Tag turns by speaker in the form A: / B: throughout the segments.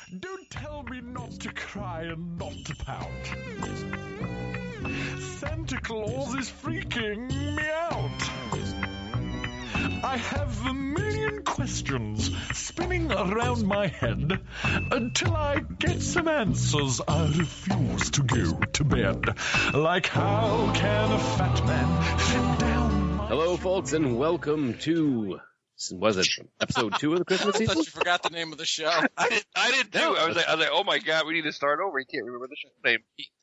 A: Don't tell me not to cry and not to pout. Santa Claus is freaking me out. I have a million questions spinning around my head. Until I get some answers, I refuse to go to bed. Like, how can a fat man fit down my...
B: Hello, folks, and welcome to... Was it episode 2 of the Christmas
C: I
B: season?
C: thought you forgot the name of the show.
D: I did too. I was like, oh my god, we need to start over. You can't remember the show's name.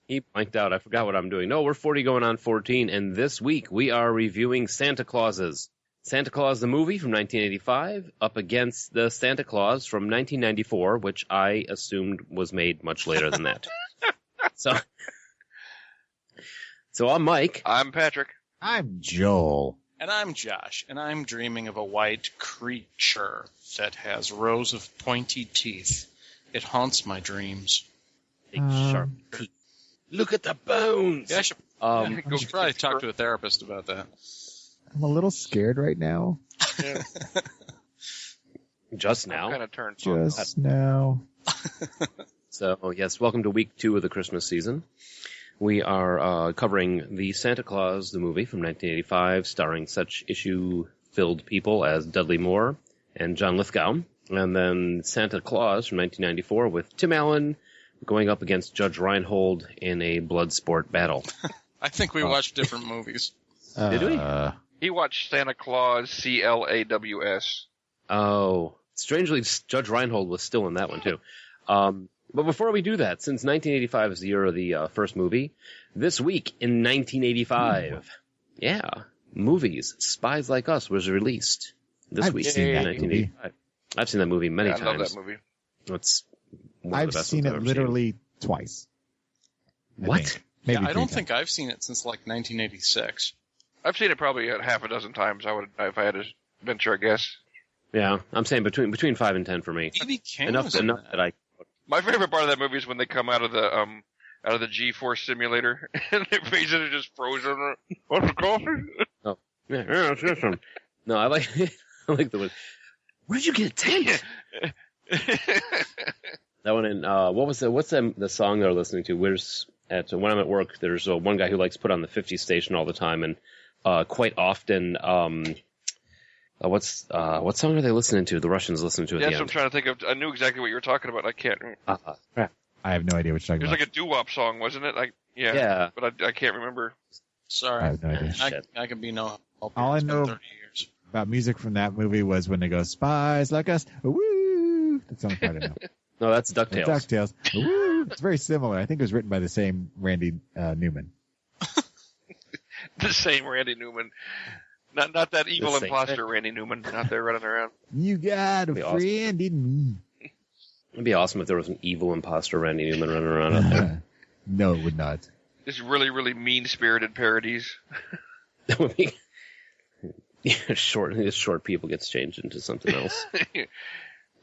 B: He blanked out. I forgot what I'm doing. No, we're 40 going on 14, and this week we are reviewing Santa Clauses. Santa Claus the movie from 1985 up against the Santa Claus from 1994, which I assumed was made much later than that. So I'm Mike.
D: I'm Patrick.
E: I'm Joel.
C: And I'm Josh, and I'm dreaming of a white creature that has rows of pointy teeth. It haunts my dreams.
B: Big sharp teeth. Look at the bones.
C: Yeah, I should probably talk to a therapist about that.
E: I'm a little scared right now.
D: Yeah.
B: Just now.
D: Kind of turned
E: Just now.
B: So, yes, welcome to week 2 of the Christmas season. We are covering the Santa Claus, the movie from 1985, starring such issue-filled people as Dudley Moore and John Lithgow. And then Santa Claus from 1994 with Tim Allen going up against Judge Reinhold in a blood sport battle.
C: I think we watched different movies.
B: Did we?
D: He watched Santa Claus, CLAWS.
B: Oh, strangely, Judge Reinhold was still in that one, too. But before we do that, since 1985 is the year of the first movie, this week in 1985, movies, Spies Like Us was released this week in 1985. I've seen that movie many times.
D: I love that movie.
B: It's one of
E: I've
B: the best
E: seen
B: ones
E: it
B: I've ever
E: literally twice.
B: What?
E: Maybe
C: I don't
E: 3
C: think I've seen it since like 1986.
D: I've seen it probably half a dozen times. I would, if I had to venture a guess.
B: Yeah, I'm saying between 5 and 10 for me.
C: B.B. King
B: Enough
C: was in
B: that I...
D: My favorite part of that movie is when they come out of the G-Force simulator and their faces are just frozen. What's the coffee?
B: Oh, yeah, it's this one. No, I like the one. Where'd you get a tent? That one in what's the song they're listening to? When I'm at work, there's one guy who likes to put on the 50 station all the time, and quite often what song are they listening to? The Russians listening to at the
D: Yes,
B: end.
D: I'm trying to think of. I knew exactly what you were talking about. I can't.
B: Crap.
E: I have no idea what you're
D: It
E: talking
D: was
E: about.
D: like a doo-wop song, wasn't it?
B: Yeah.
D: But I can't remember.
C: Sorry.
E: I have no idea.
B: Shit.
C: I can be no help.
E: All I
C: It's been
E: know-
C: 30 years.
E: About music from that movie was when they go, Spies Like Us, woo! That's the only part I know.
B: No, that's DuckTales.
E: DuckTales, woo! It's very similar. I think it was written by the same Randy Newman.
D: The same Randy Newman. Not that evil
B: The same
D: imposter
B: thing.
D: Randy Newman out there running around.
E: You got a
B: Be awesome.
E: friend in me.
B: It'd be awesome if there was an evil imposter Randy Newman running around out there.
E: No, it would not.
D: Just really, really mean-spirited parodies.
B: That would be short people gets changed into something else.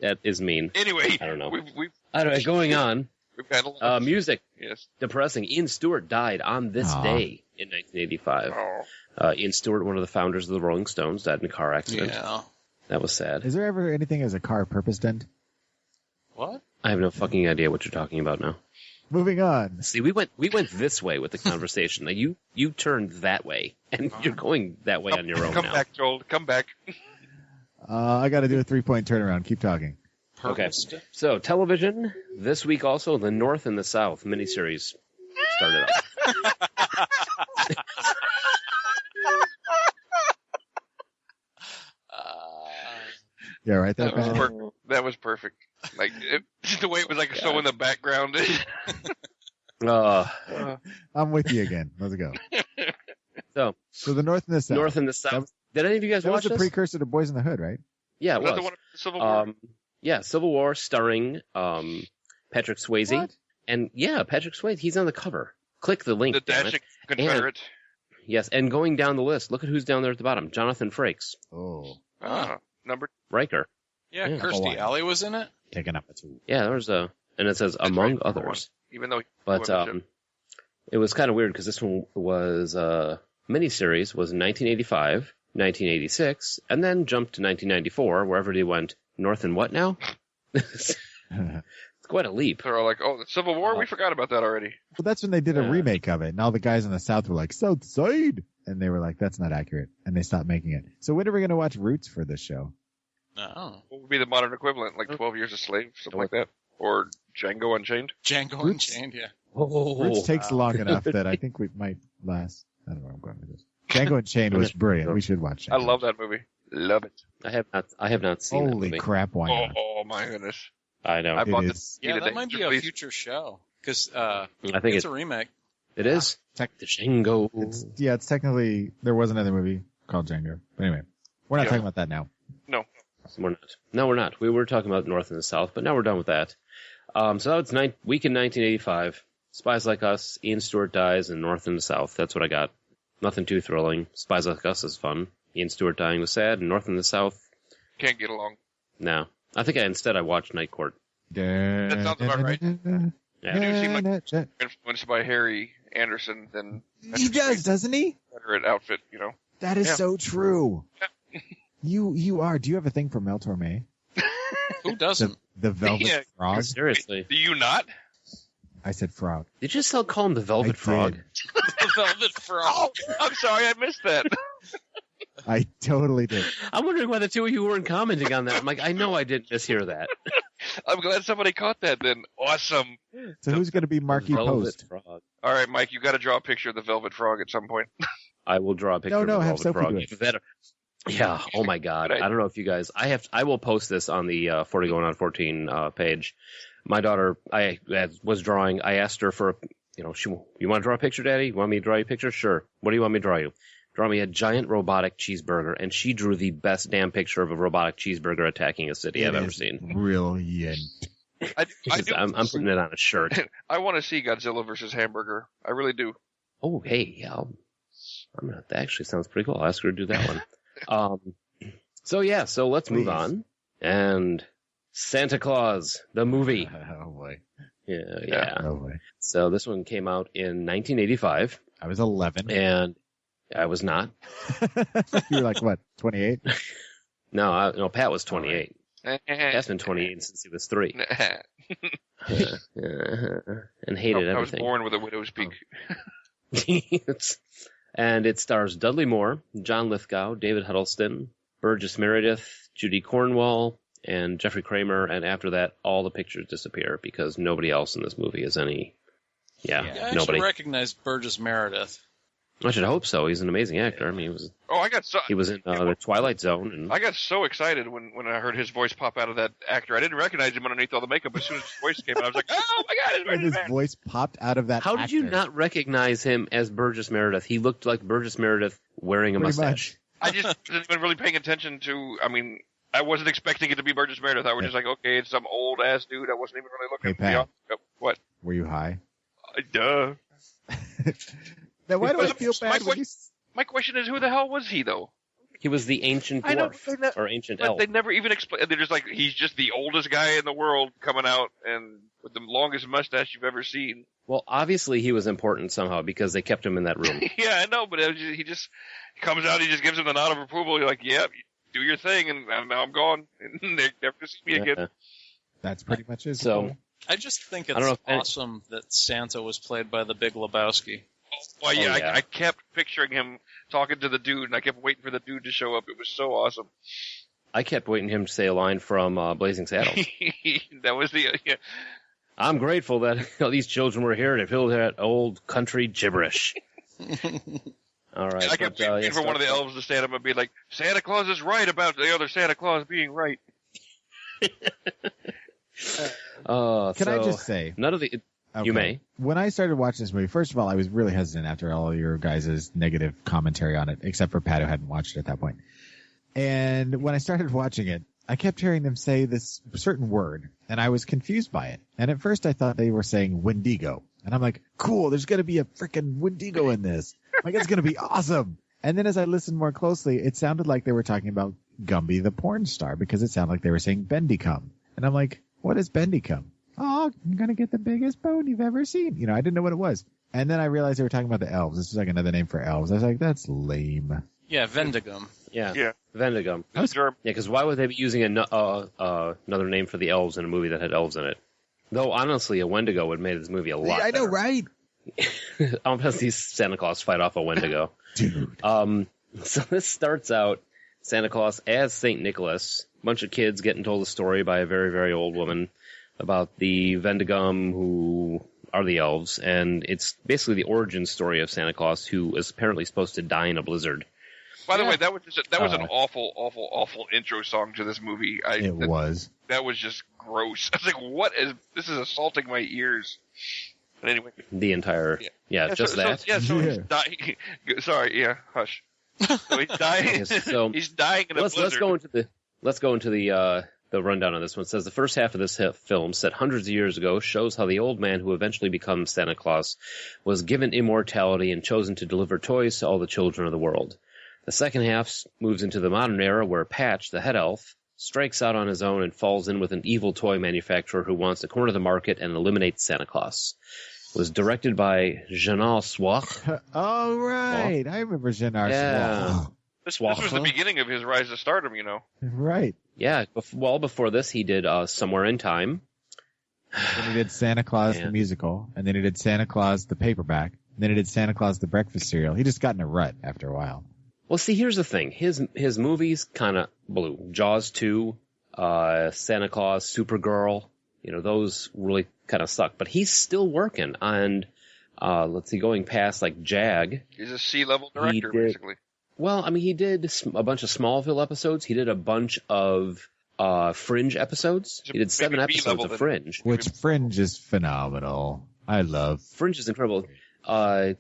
B: That is mean.
D: Anyway,
B: I don't know.
D: We've
B: Anyway, going on.
D: had a lot.
B: Music.
D: Yes.
B: Depressing. Ian Stewart died on this
E: Aw.
B: day in 1985.
D: Oh.
B: Ian Stewart, one of the founders of the Rolling Stones, died in a car accident.
C: Yeah.
B: That was sad.
E: Is there ever anything as a car purpose dent?
C: What?
B: I have no fucking idea what you're talking about now.
E: Moving on.
B: See, we went this way with the conversation. Now you turned that way, and you're going that way on your own
D: Come
B: now.
D: back, Joel. Come back.
E: I got to do a 3-point turnaround. Keep talking.
B: Okay.
C: Purposed.
B: So, television, this week also, The North and the South miniseries started up.
E: Yeah, right there.
D: That was
E: Pat?
D: perfect. That was perfect. Like the way it was like so in the background.
E: I'm with you again. Let's go.
B: So
E: the North and the South.
B: North and the South. Did any of you guys
E: That
B: watch
E: was the
B: this?
E: precursor to Boys in the Hood, right?
B: Yeah, it
D: Was that the
B: was.
D: one with the Civil War?
B: Yeah, Civil War starring Patrick Swayze.
E: What?
B: And yeah, Patrick Swayze, he's on the cover. Click the link.
D: The
B: damn it.
D: dashing Confederate.
B: Yes, and going down the list, look at who's down there at the bottom. Jonathan Frakes.
E: Oh,
D: Number.
B: Riker.
C: Yeah,
B: Yeah.
C: Kirstie
E: Hawaii.
C: Alley was in it.
E: taking up a 2.
B: Yeah, there was and it says among
D: right, number
B: others.
D: Even though.
B: But it was kind of weird because this one was miniseries was in 1985, 1986, and then jumped to 1994, wherever he went. North and what now? It's quite a leap.
D: They're all like, "Oh, the Civil War? We forgot about that already."
E: Well, that's when they did a
B: Yeah.
E: remake of it, and all the guys in the South were like, South Side! And they were like, that's not accurate. And they stopped making it. So when are we going to watch Roots for this show?
C: Oh.
D: What would be the modern equivalent? Like 12 Years a Slave, something like that, or Django Unchained?
C: Django
E: Roots.
C: Unchained, yeah.
E: Roots takes long enough that I think we might last. I don't know where I'm going with this. Django Unchained was brilliant. We should watch
D: I
E: Django.
D: love that movie. Love it.
B: I have not seen that
E: Holy
B: movie.
E: crap, why not?
D: Oh my goodness.
B: I know.
D: I bought
E: It
D: this.
E: is.
C: Yeah,
D: Either
C: that
D: they
C: might be
D: just
C: a
D: released-
C: future show. Because
B: I think
C: it's a remake.
B: it is. The Django.
E: It's technically, there was another movie called Django. But anyway, we're not
D: Yeah.
E: talking about that now.
D: No.
B: We're not. No, we're not. We were talking about North and the South, but now we're done with that. So it's week in 1985. Spies Like Us, Ian Stewart dies, and North and the South. That's what I got. Nothing too thrilling. Spies Like Us is fun. Ian Stewart dying was sad, and North and the South,
D: Can't get along.
B: no. I think instead I watched Night Court.
D: That sounds about right.
B: Yeah.
D: do seem like- Influenced by Harry Anderson, then
E: He does, doesn't he?
D: Confederate outfit, you know.
E: That is
D: Yeah.
E: so true. You are. Do you have a thing for Mel Torme?
C: Who doesn't?
E: The Velvet
D: Yeah.
E: Frog?
B: Seriously.
D: Do you not?
E: I said frog.
B: Did you still call him the Velvet
E: I
B: Frog?
E: did.
C: The Velvet Frog.
D: Oh, I'm sorry, I missed that.
E: I totally did.
B: I'm wondering why the two of you weren't commenting on that. I'm like, I know I didn't mishear that.
D: I'm glad somebody caught that then. Awesome.
E: So who's going to be Marquis
B: Velvet
E: Post?
B: Frog.
D: All right, Mike, you got to draw a picture of the Velvet Frog at some point.
B: I will draw a picture
E: No,
B: of the
E: have
B: Velvet
E: Sophie
B: Frog.
E: do it.
B: That- yeah. Oh my God.
D: Good idea.
B: I don't know if you guys. I will post this on the 40 Going on 14 page. My daughter, was drawing. I asked her for, you want to draw a picture, Daddy? You want me to draw you a picture? Sure. What do you want me to draw you? Draw me a giant robotic cheeseburger, and she drew the best damn picture of a robotic cheeseburger attacking a city I've
E: It
B: ever
E: is
B: seen.
E: Brilliant.
B: I'm putting it on a shirt.
D: I want to see Godzilla versus Hamburger. I really do.
B: Oh, hey, yeah. That actually sounds pretty cool. I'll ask her to do that one. So let's move
E: Please.
B: on. And Santa Claus, the movie.
E: Oh boy.
B: Yeah.
E: Oh boy.
B: So this one came out in 1985,
E: I was 11.
B: and I was not.
E: You were like, what, 28?
B: No, Pat was 28. Pat's
D: That's
B: been 28 since he was 3. And hated
D: I was
B: everything.
D: born with a widow's peak.
B: And it stars Dudley Moore, John Lithgow, David Huddleston, Burgess Meredith, Judy Cornwall, and Jeffrey Kramer. And after that, all the pictures disappear because nobody else in this movie is any.
C: Yeah, I
B: nobody.
C: should recognize Burgess Meredith.
B: I should hope so. He's an amazing actor. I mean,
D: Oh,
B: he was in the Twilight Zone. And
D: I got so excited when I heard his voice pop out of that actor. I didn't recognize him underneath all the makeup. As soon as his voice came out, I was like, oh my God, it's
E: And
D: Burgess
E: his
D: Meredith.
E: voice popped out of that
B: how did you
E: actor.
B: not recognize him as Burgess Meredith? He looked like Burgess Meredith wearing a
E: Pretty
B: mustache.
D: I just wasn't even really paying attention to, I wasn't expecting it to be Burgess Meredith. I was just like, okay, it's some old-ass dude. I wasn't even really looking
E: Hey,
D: for the
E: Pat.
D: Oscar. What?
E: Were you high?
D: Duh.
E: Now, why do I feel
D: My
E: bad when you...
D: My question is, who the hell was he, though?
B: He was the ancient
D: I know,
B: dwarf or ancient
D: but
B: elf.
D: they never even explain. They're just like, he's just the oldest guy in the world coming out and with the longest mustache you've ever seen.
B: Well, obviously he was important somehow because they kept him in that room.
D: Yeah, I know, but he just comes out, he just gives him the nod of approval. You're like, yeah, do your thing, and now I'm gone. And they never see me again.
E: That's pretty much it.
B: So,
C: I just think
B: I don't
C: it's
B: know if
C: awesome that Santa was played by the Big Lebowski.
D: Well, yeah,
B: Oh, yeah.
D: I kept picturing him talking to the dude, and I kept waiting for the dude to show up. It was so awesome.
B: I kept waiting him to say a line from Blazing Saddles.
D: That was the yeah.
B: I'm grateful that these children were here to fill that old country gibberish. All right.
D: I kept waiting for one of the elves to stand up and be like, Santa Claus is right about the other Santa Claus being right.
E: Can I just say...
B: None of the...
E: Okay.
B: You may.
E: When I started watching this movie, first of all, I was really hesitant after all of your guys' negative commentary on it, except for Pat, who hadn't watched it at that point. And when I started watching it, I kept hearing them say this certain word, and I was confused by it. And at first I thought they were saying Wendigo. And I'm like, cool, there's going to be a freaking Wendigo in this. Like, it's going to be awesome. And then as I listened more closely, it sounded like they were talking about Gumby the porn star, because it sounded like they were saying Bendicum. And I'm like, what is Bendicum? Oh, you're going to get the biggest bone you've ever seen. You know, I didn't know what it was. And then I realized they were talking about the elves. This is like another name for elves. I was like, that's lame.
C: Yeah, Vendigum.
B: Yeah.
D: Yeah.
B: Vendigum.
D: Germ.
B: Yeah, because why would they be using another name for the elves in a movie that had elves in it? Though honestly, a Wendigo would have made this movie a lot
E: I know,
B: better.
E: right?
B: I'm gonna see Santa Claus fight off a Wendigo.
E: Dude.
B: So this starts out Santa Claus as Saint Nicholas. A bunch of kids getting told a story by a very, very old woman about the Vendigum who are the elves, and it's basically the origin story of Santa Claus, who is apparently supposed to die in a blizzard.
D: By the way, that was an awful intro song to this movie.
E: It was.
D: That was just gross. I was like, this is assaulting my ears. But anyway.
B: The entire, just that.
D: He's dying. Sorry, yeah, hush. So he's dying. He's dying in a blizzard.
B: Let's go into the rundown on this one. It says the first half of this film, set hundreds of years ago, shows how the old man who eventually becomes Santa Claus was given immortality and chosen to deliver toys to all the children of the world. The second half moves into the modern era where Patch, the head elf, strikes out on his own and falls in with an evil toy manufacturer who wants to corner the market and eliminate Santa Claus. It was directed by Jean Swach.
E: Oh, right. I remember Jean Swach.
D: This was the beginning of his rise to stardom, you know.
E: Right.
B: Yeah. Well, before this, he did Somewhere in Time.
E: Then he did Santa Claus the musical, and then he did Santa Claus the paperback, and then he did Santa Claus the breakfast cereal. He just got in a rut after a while.
B: Well, see, here's the thing. His movies kind of blew. Jaws 2, Santa Claus, Supergirl, those really kind of suck. But he's still working on, going past like Jag.
D: He's a C-level director, basically.
B: Well, I mean, he did a bunch of Smallville episodes. He did a bunch of Fringe episodes. He did 7 episodes of Fringe.
E: Which Fringe is phenomenal. I love.
B: Fringe is incredible.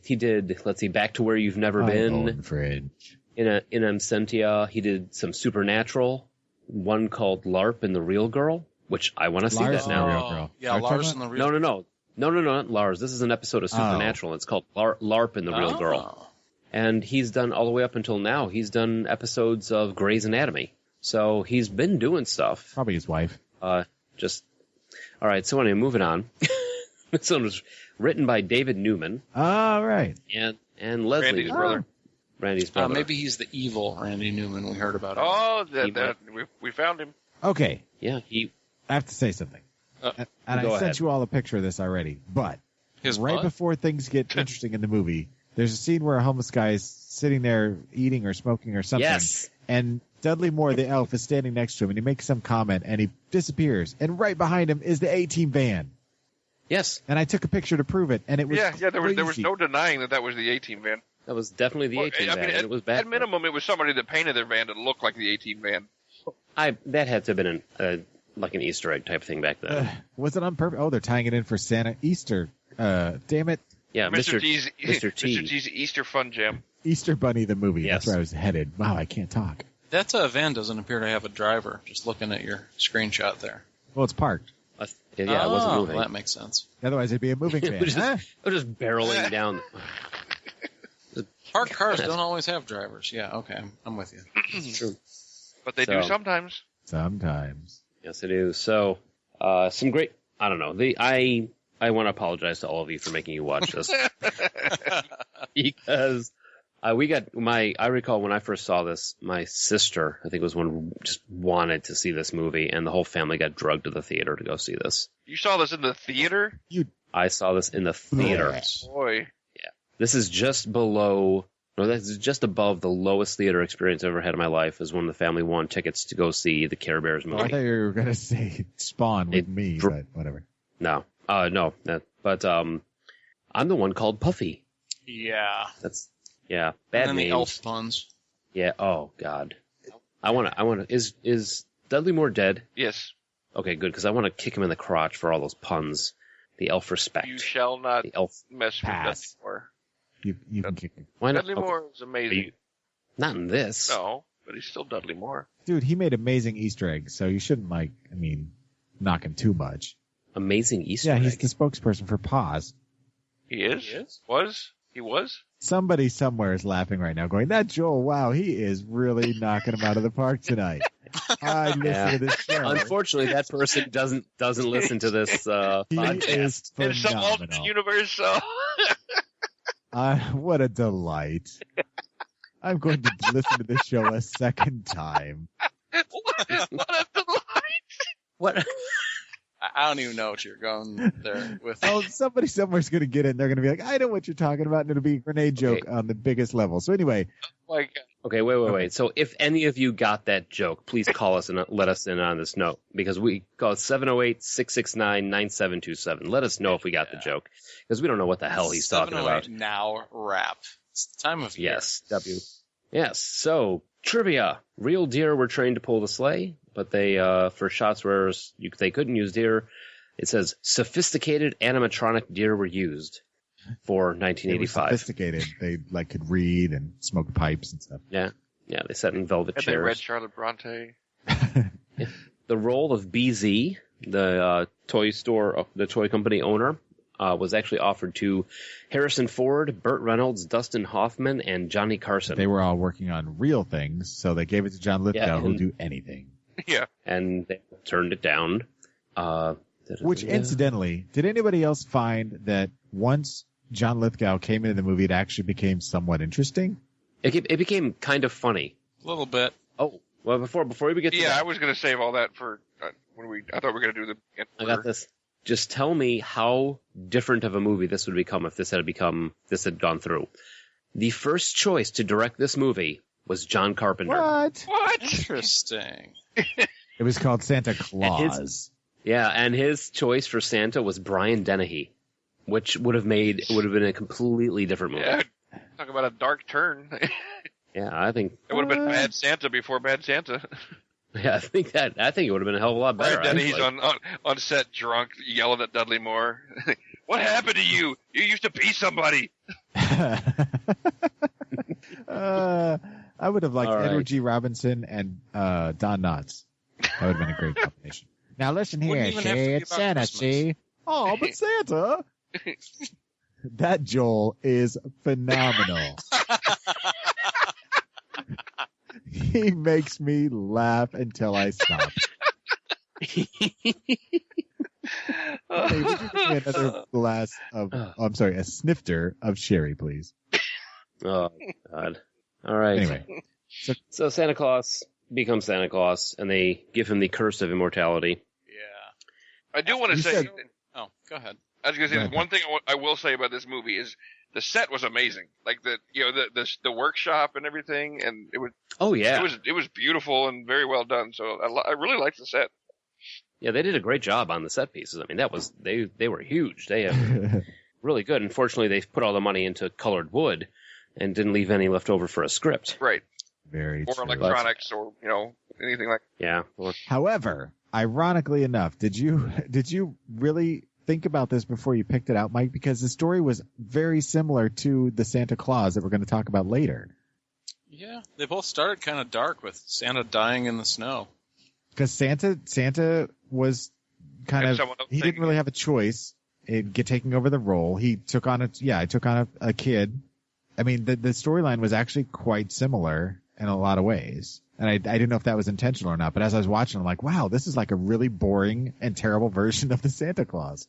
B: He did, Back to Where You've Never Been.
E: Fringe.
B: In Absentia, he did some Supernatural, one called LARP and the Real Girl, which I want to see that now.
E: Real Girl.
C: Yeah, Lars and the Real
B: Girl. No, not Lars. This is an episode of Supernatural. It's called LARP and the Real Girl. And he's done, all the way up until now, he's done episodes of Grey's Anatomy. So he's been doing stuff.
E: Probably his wife.
B: All right, so anyway, moving on. This one was written by David Newman.
E: All right.
B: And Leslie.
D: Randy's brother.
B: Randy's brother.
C: Maybe he's the evil Randy Newman we heard about.
D: We found him.
E: Okay.
B: Yeah,
E: I have to say something. And I sent you all a picture of this already, but before things get interesting in the movie, there's a scene where a homeless guy is sitting there eating or smoking or something.
B: Yes.
E: And Dudley Moore, the elf, is standing next to him, and he makes some comment, and he disappears. And right behind him is the A-Team van.
B: Yes.
E: And I took a picture to prove it, and it was
D: there was no denying that was the A-Team van.
B: That was definitely the A-Team van, and it was bad.
D: At minimum, it was somebody that painted their van to look like the A-Team van.
B: That had to have been an Easter egg type thing back then.
E: Was it on purpose? Oh, they're tying it in for Santa Easter. Damn it.
B: Yeah,
D: Mr.
B: T's
D: Easter Fun Jam.
E: Easter Bunny the movie.
B: Yes.
E: That's where I was headed. Wow, I can't talk.
C: That van doesn't appear to have a driver, just looking at your screenshot there.
E: Well, it's parked.
B: It wasn't moving.
C: Well, that makes sense.
E: Otherwise, it'd be a moving van.
B: It was just barreling down.
C: Parked cars don't always have drivers. Yeah, okay, I'm with you.
B: It's true.
D: But they do sometimes.
E: Sometimes.
B: Yes, it is. So, some great, I don't know. I want to apologize to all of you for making you watch this. Because I recall when I first saw this, my sister, I think it was one, just wanted to see this movie, and the whole family got drugged to the theater to go see this.
D: You saw this in the theater?
B: I saw this in the theater.
D: Boy.
B: Yeah. This is just below, that's just above the lowest theater experience I've ever had in my life, is when the family won tickets to go see the Care Bears movie.
E: I thought you were going to say Spawn with me, but whatever.
B: No. No. But I'm the one called Puffy.
C: Yeah.
B: Bad
C: and then
B: names.
C: the elf puns.
B: Yeah. Oh God. I want to. Is Dudley Moore dead?
D: Yes.
B: Okay, good, because I want to kick him in the crotch for all those puns. The elf respect.
D: You shall not
B: the elf
D: mess
E: pass.
D: with Dudley Moore.
E: You can kick him.
B: Why not?
D: Dudley Moore is amazing.
B: Not in this.
D: No, but he's still Dudley Moore.
E: He made amazing Easter eggs, so you shouldn't knock him too much.
B: Amazing Easter
E: egg.
B: egg.
E: He's the spokesperson for Paws.
D: He is? He was?
E: Somebody somewhere is laughing right now, going, "That Joel, wow, he is really knocking him out of the park tonight." I listen to this show.
B: Unfortunately, that person doesn't listen to this podcast.
D: In some alternate universe, so.
E: What a delight! I'm going to listen to this show a second time.
D: What a delight!
B: What?
C: I don't even know what you're going there with.
E: Oh, somebody somewhere's going to get it, and they're going to be like, I know what you're talking about, and it'll be a grenade joke on the biggest level. So anyway.
D: Like,
B: Okay, wait. So if any of you got that joke, please call us and let us in on this note, because we call it 708-669-9727. Let us know if we got the joke, because we don't know what the hell he's talking about.
C: 708 now rap. It's the time of year.
B: Yes, Yes, so trivia. Real deer were trained to pull the sleigh, but they, for shots where they couldn't use deer, it says sophisticated animatronic deer were used for 1985.
E: They were sophisticated. They could read and smoke pipes and stuff.
B: Yeah, they sat in velvet
D: and
B: chairs.
D: they read Charlotte Bronte.
B: The role of BZ, the toy company owner, was actually offered to Harrison Ford, Burt Reynolds, Dustin Hoffman, and Johnny Carson.
E: They were all working on real things, so they gave it to John Lithgow, who'll do anything.
D: Yeah.
B: And they turned it down.
E: Which, incidentally, did anybody else find that once John Lithgow came into the movie, it actually became somewhat interesting?
B: It became kind of funny.
C: A little bit.
B: Oh, well, before we get to that.
D: I was going to save all that for I thought we were going to do the.
B: I got this. Just tell me how different of a movie this would become if this had gone through. The first choice to direct this movie was John Carpenter.
E: What?
C: Interesting.
E: It was called Santa Claus.
B: And his choice for Santa was Brian Dennehy, which would have been a completely different movie.
D: Yeah, talk about a dark turn.
B: Yeah, I think
D: it would have been Bad Santa before Bad Santa.
B: Yeah, I think it would have been a hell of a lot better.
D: Brian Dennehy's on set drunk, yelling at Dudley Moore. What happened to you? You used to be somebody.
E: I would have liked Edward G. Robinson and Don Knotts. That would have been a great combination. Now listen here, see, it's Santa,
C: Christmas.
E: see? Oh, but Santa! That Joel is phenomenal. He makes me laugh until I stop. Hey, would you give me another glass of, a snifter of sherry, please?
B: Oh, God. All right.
E: Anyway.
B: So Santa Claus becomes Santa Claus, and they give him the curse of immortality.
C: Yeah.
D: I do want to say.
C: Oh, go ahead.
D: I was going to say, one thing I will say about this movie is the set was amazing. Like the workshop and everything, and it was.
B: Oh yeah.
D: It was beautiful and very well done. So I really liked the set.
B: Yeah, they did a great job on the set pieces. I mean, they were huge. They have really good. Unfortunately, they put all the money into colored wood and didn't leave any left over for a script.
D: Right.
E: Very
D: or
E: true.
D: electronics or anything like.
B: Yeah.
E: However, ironically enough, did you really think about this before you picked it out, Mike? Because the story was very similar to the Santa Claus that we're going to talk about later.
C: Yeah, they both started kind of dark with Santa dying in the snow.
E: Because Santa was kind of, he didn't really have a choice in taking over the role. He took on a kid. I mean, the storyline was actually quite similar in a lot of ways. And I didn't know if that was intentional or not, but as I was watching, I'm like, wow, this is like a really boring and terrible version of the Santa Claus.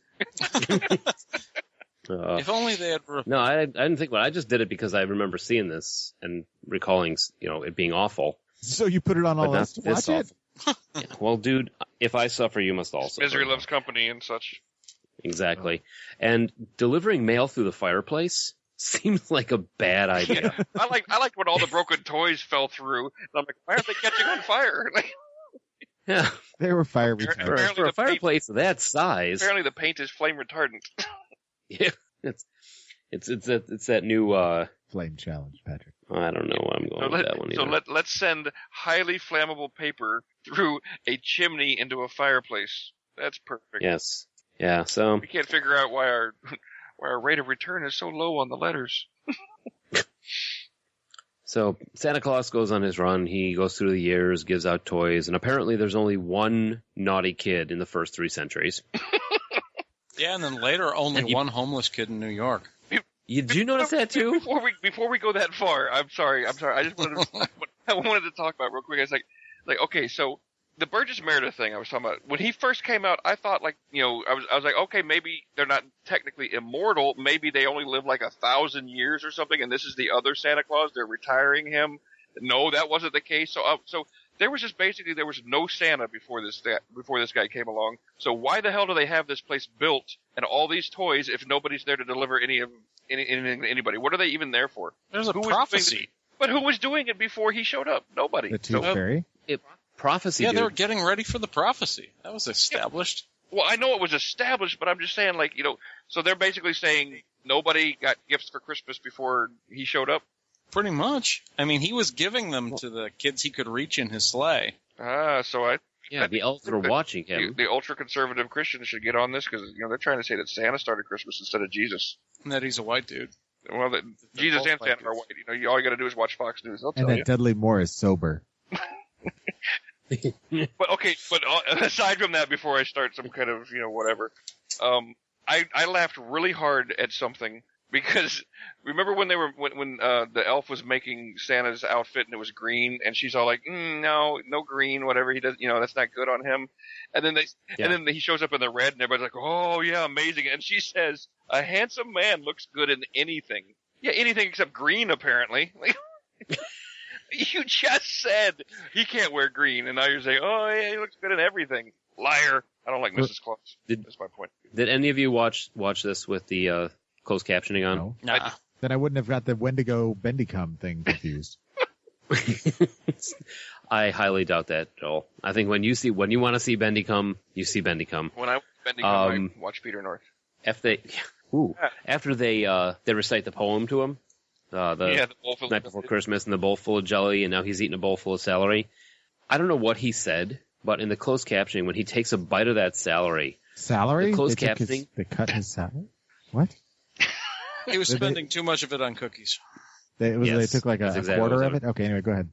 C: If only they had...
B: No, I didn't think about it. I just did it because I remember seeing this and recalling, it being awful.
E: So you put it on all of us to watch it?
B: Yeah, well, dude, if I suffer, you must also.
D: Misery loves company and such.
B: Exactly. And delivering mail through the fireplace seems like a bad idea.
D: I liked when all the broken toys fell through. And I'm like, why aren't they catching on fire?
B: Yeah,
E: they were fire
D: retardant.
B: For a fireplace that size.
D: Apparently, the paint is flame retardant.
B: Yeah, it's that new
E: flame challenge, Patrick.
B: I don't know why I'm going with that one either.
D: So let's send highly flammable paper through a chimney into a fireplace. That's perfect.
B: Yes. Yeah. So
D: we can't figure out why our rate of return is so low on the letters.
B: So Santa Claus goes on his run. He goes through the years, gives out toys, and apparently there's only one naughty kid in the first 3 centuries.
C: Yeah, and then later only one homeless kid in New York.
B: Did you notice that too?
D: Before we go that far, I'm sorry. I just wanted to talk about real quick. It's like okay, so the Burgess Meredith thing I was talking about, when he first came out, I thought I was like, okay, maybe they're not technically immortal. Maybe they only live like 1,000 years or something, and this is the other Santa Claus. They're retiring him. No, that wasn't the case. So there was no Santa before this guy came along. So why the hell do they have this place built and all these toys if nobody's there to deliver anybody? What are they even there for?
C: There's a prophecy.
D: But who was doing it before he showed up? Nobody.
E: The Tooth Fairy?
B: Prophecy.
C: Yeah,
B: dude.
C: they were getting ready for the prophecy. That was established.
D: Well, I know it was established, but I'm just saying, like, so they're basically saying nobody got gifts for Christmas before he showed up?
C: Pretty much. I mean, he was giving them to the kids he could reach in his sleigh.
D: So
B: the elves were watching him.
D: The ultra-conservative Christians should get on this because, they're trying to say that Santa started Christmas instead of Jesus.
C: And that he's a white dude.
D: Well, Jesus and Santa are white. All you got to do is watch Fox News. They'll tell
E: And
D: you.
E: that Dudley Moore is sober.
D: But aside from that, before I start some kind of, whatever, I laughed really hard at something because remember when the elf was making Santa's outfit and it was green and she's all like, no green, whatever he does, that's not good on him. And then and then he shows up in the red and everybody's like, oh yeah, amazing. And she says, a handsome man looks good in anything. Yeah, anything except green, apparently. You just said he can't wear green, and now you're saying, oh, yeah, he looks good in everything. Liar. I don't like Mrs. Claus. That's my point.
B: Did any of you watch this with the closed captioning on?
E: No.
C: Nah.
E: Then I wouldn't have got the Wendigo Bendicum thing confused.
B: I highly doubt that, Joel. I think when you want to see Bendicum, you see Bendicum.
D: When I I watch Peter North.
B: After they recite the poem to him, the bowl full night before Christmas and the bowl full of jelly, and now he's eating a bowl full of celery. I don't know what he said, but in the closed captioning, when he takes a bite of that celery,
E: Salary?
B: the closed captioning,
E: They cut his salary? What?
C: He was spending too much of it on cookies.
E: They took like a quarter of it? Okay, anyway, go ahead.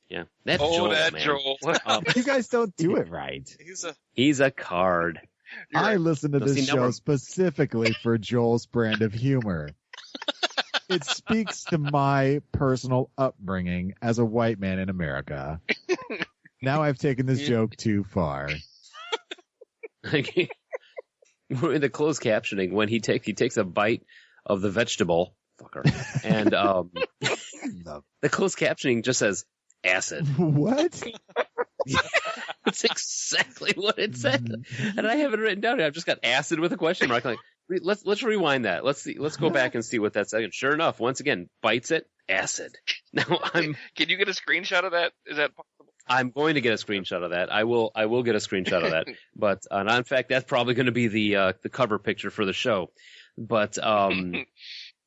B: Yeah, that's Joel, man.
D: Joel.
E: You guys don't do it right.
B: He's a card.
E: I listen to this show specifically for Joel's brand of humor. It speaks to my personal upbringing as a white man in America. Now I've taken this joke too far.
B: In the closed captioning, when he takes a bite of the vegetable, fucker, and the closed captioning just says acid.
E: What?
B: That's exactly what it said, and I have it written down here. I've just got acid with a question mark. Like, let's rewind that. Let's go back and see what that said. And sure enough, once again, bites it, acid. Now
D: Can you get a screenshot of that? Is that possible?
B: I'm going to get a screenshot of that. I will get a screenshot of that. But in fact, that's probably going to be the cover picture for the show. But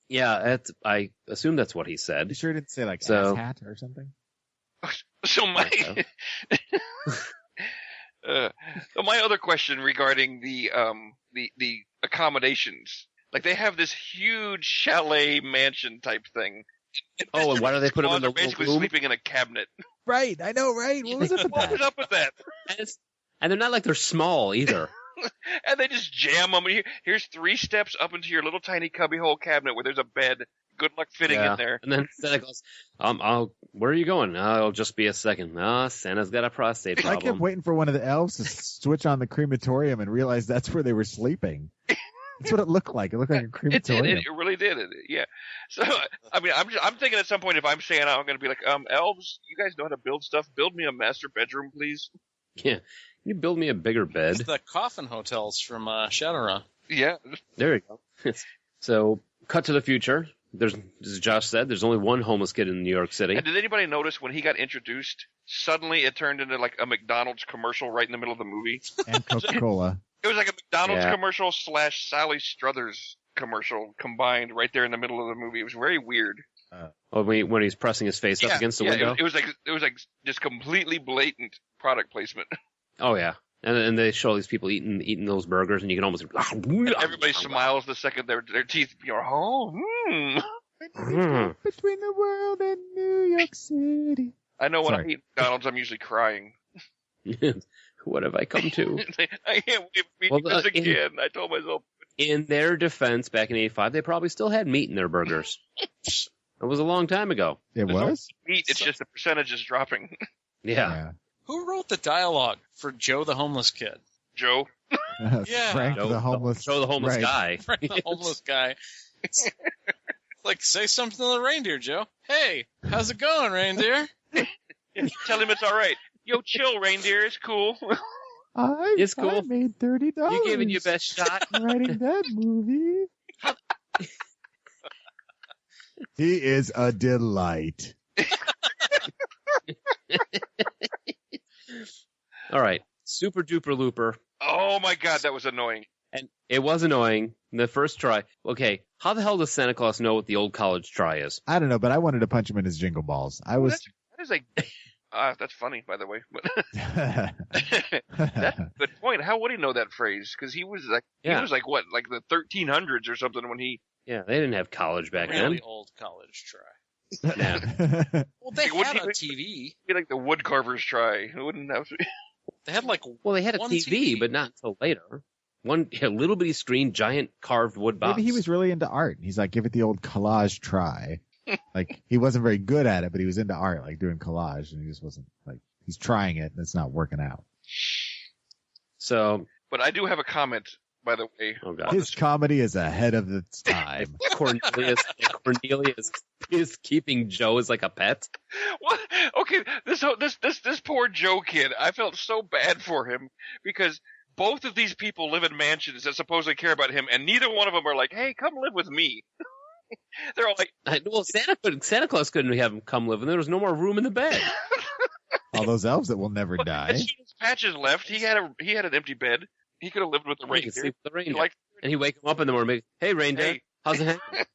B: yeah, I assume that's what he said.
E: You sure didn't say like ass hat or something?
D: So my my other question regarding the accommodations, like they have this huge chalet mansion type thing.
B: Oh, and why do they put them in the
D: basically
B: room?
D: sleeping in a cabinet?
E: Right, I know, right? What was up with that?
B: And they're not like they're small either.
D: And they just jam them. Here's 3 steps up into your little tiny cubbyhole cabinet where there's a bed. Good luck fitting in there.
B: And then Santa goes, where are you going? It'll just be a second. Santa's got a prostate problem.
E: I kept waiting for one of the elves to switch on the crematorium and realize that's where they were sleeping. That's what it looked like. It looked like a crematorium.
D: It really did. Yeah. So, I mean, I'm thinking at some point if I'm Santa, I'm going to be like, elves, you guys know how to build stuff. Build me a master bedroom, please. Yeah.
B: Can you build me a bigger bed?
C: It's the coffin hotels from Shadowrun.
D: Yeah.
B: There you go. So, cut to the future. As Josh said, there's only one homeless kid in New York City.
D: And did anybody notice when he got introduced, suddenly it turned into like a McDonald's commercial right in the middle of the movie?
E: And Coca-Cola.
D: It was like a McDonald's commercial / Sally Struthers commercial combined right there in the middle of the movie. It was very weird.
B: When he's pressing his face up against the window?
D: It was like just completely blatant product placement.
B: Oh, yeah. And they show these people eating those burgers, and you can almost...
D: Everybody smiles the second their teeth are
E: Between the world and New York City.
D: I know when I eat McDonald's, I'm usually crying.
B: What have I come to?
D: I can't wait to eat this again. I told myself.
B: In their defense, back in '85, they probably still had meat in their burgers. It was a long time ago.
E: It was?
D: Meat, it's just the percentage is dropping.
B: Yeah.
C: Who wrote the dialogue for Joe the homeless kid?
D: Joe?
C: Yeah.
E: Frank the homeless.
B: Joe the homeless guy.
C: Frank the homeless guy. It's like, say something to the reindeer, Joe. Hey, how's it going, reindeer?
D: Tell him it's all right. Yo, chill, reindeer. It's cool.
B: It's cool.
E: I made $30.
B: You gave it your best shot.
E: writing that movie. He is a delight.
B: All right. Super duper looper.
D: Oh my god, that was annoying.
B: And it was annoying. The first try. Okay. How the hell does Santa Claus know what the old college try is?
E: I don't know, but I wanted to punch him in his jingle balls. I was.
D: That is like. That's funny, by the way. That's a good point. How would he know that phrase? Because he was like, what, like the 1300s or something when he.
B: Yeah, they didn't have college back
C: Really
B: then.
C: old college try.
B: Yeah.
C: Well, they
D: It wouldn't
C: had a
D: even-
C: TV.
D: Be like the woodcarvers try. It wouldn't have.
C: They had like
B: Well, they had a
C: one
B: TV, but not until later. A little bitty screen, giant carved wood box.
E: Maybe he was really into art. He's like, give it the old collage try. Like, he wasn't very good at it, but he was into art, like doing collage, and he just wasn't like, he's trying it and it's not working out.
B: So,
D: But I do have a comment, by the way.
B: oh god,
E: His comedy is ahead of its time.
B: Cornelius is keeping Joe as like a pet.
D: What? Okay, this poor Joe kid. I felt so bad for him because both of these people live in mansions that supposedly care about him, and neither one of them are like, "Hey, come live with me." They're all like,
B: Well, Santa Claus couldn't have him come live, and there was no more room in the bed.
E: All those elves that will never
D: but
E: die.
D: as soon as Patches left, he had an empty bed. He could have lived with the
B: He could
D: reindeer.
B: sleep with the reindeer.
D: Like,
B: And he wake him up in the morning. Hey, reindeer,
D: Hey.
B: how's it hanging?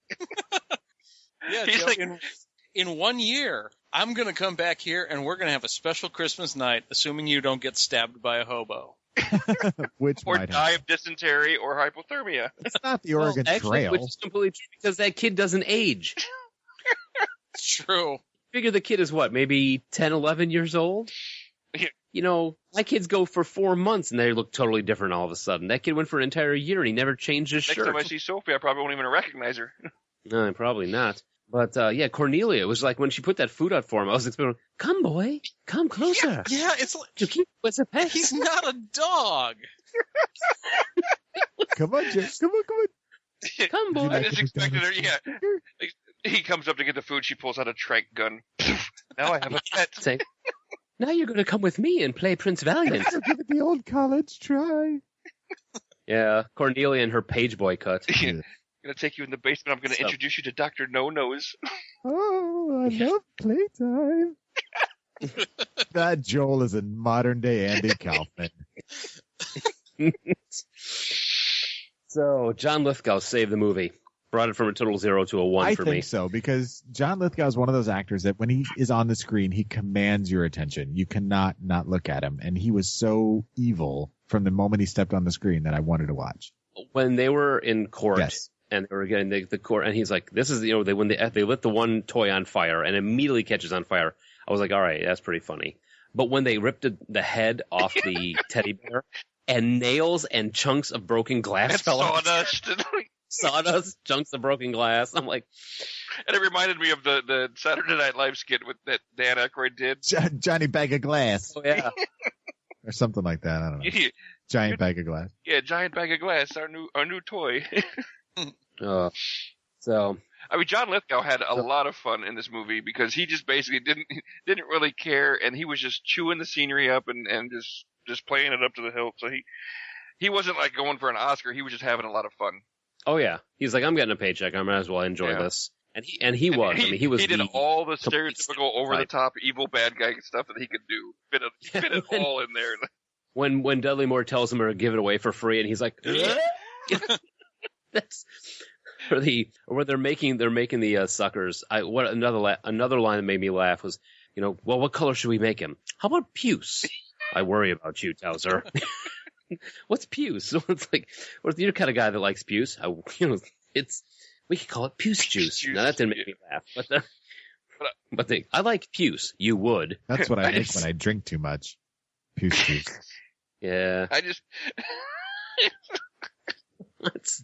C: yeah.
D: He's
C: Joe,
D: like-
C: in 1 year, I'm gonna come back here and we're gonna have a special Christmas night, assuming you don't get stabbed by a hobo.
E: Which
D: or
E: might
D: die
E: happen.
D: of dysentery or hypothermia.
E: It's not the Oregon
B: Actually,
E: Trail.
B: which is completely true because that kid doesn't age.
C: It's true.
B: Figure the kid is what, maybe 10, 11 years old?
D: Yeah.
B: You know, my kids go for 4 months and they look totally different all of a sudden. That kid went for an entire year and he never changed his
D: Next
B: shirt.
D: time I see Sophie, I probably won't even recognize her.
B: No, probably not. But, yeah, Cornelia, it was like when she put that food out for him, I was expecting, come boy, come closer.
C: Yeah, it's like
B: You keep what's a pet.
C: he's not a dog.
E: Come on, Jim. Come on.
B: Come boy.
D: I just expected her, yeah. Like, he comes up to get the food, she pulls out a trank gun. Now I have a pet.
B: Say, now you're going to come with me and play Prince Valiant.
E: Give it the old college try.
B: Yeah, Cornelia and her page boy cut.
D: I'm going to take you in the basement. I'm going to
B: So-
D: introduce you to Dr. No-Nose.
E: Oh, I love playtime. That Joel is a modern day Andy Kaufman.
B: So, John Lithgow saved the movie. Brought it from a total 0 to a 1
E: I
B: for
E: think
B: me.
E: so, because John Lithgow is one of those actors that when he is on the screen, he commands your attention. You cannot not look at him. And he was so evil from the moment he stepped on the screen that I wanted to watch.
B: When they were in court,
E: Yes.
B: and they were getting the court, and he's like, this is, you know, when they lit the one toy on fire and immediately catches on fire, I was like, all right, that's pretty funny. But when they ripped the head off the teddy bear and nails and chunks of broken glass
D: And
B: fell out,
D: sawdust.
B: sawdust, chunks of broken glass, I'm like,
D: And it reminded me of the Saturday Night Live skit that Dan Aykroyd did.
E: Johnny Bag of Glass.
B: oh yeah.
E: Or something like that. I don't know. Giant Bag of Glass.
D: Yeah, giant bag of glass, our new toy.
B: So,
D: I mean, John Lithgow had a lot of fun in this movie because he just basically didn't really care, and he was just chewing the scenery up and just playing it up to the hilt. So he wasn't like going for an Oscar. He was just having a lot of fun.
B: oh yeah, he's like, I'm getting a paycheck. I might as well enjoy
D: Yeah.
B: this. And he was. I mean, he was.
D: He did
B: the
D: all the
B: complete
D: stereotypical, over the top, evil bad guy stuff that he could do. Fit it all in there.
B: when Dudley Moore tells him to give it away for free, and he's like, that's where they're making the suckers. Another line that made me laugh was, you know, well, what color should we make him? How about puce? I worry about you, Towser. What's puce? It's like, well, you're the kind of guy that likes puce. We could call it puce juice.
D: Juice,
B: Now that didn't make me laugh, but I like puce. You would,
E: That's what I
D: I
E: make
D: just-
E: when I drink too much. Puce juice.
B: yeah.
D: I just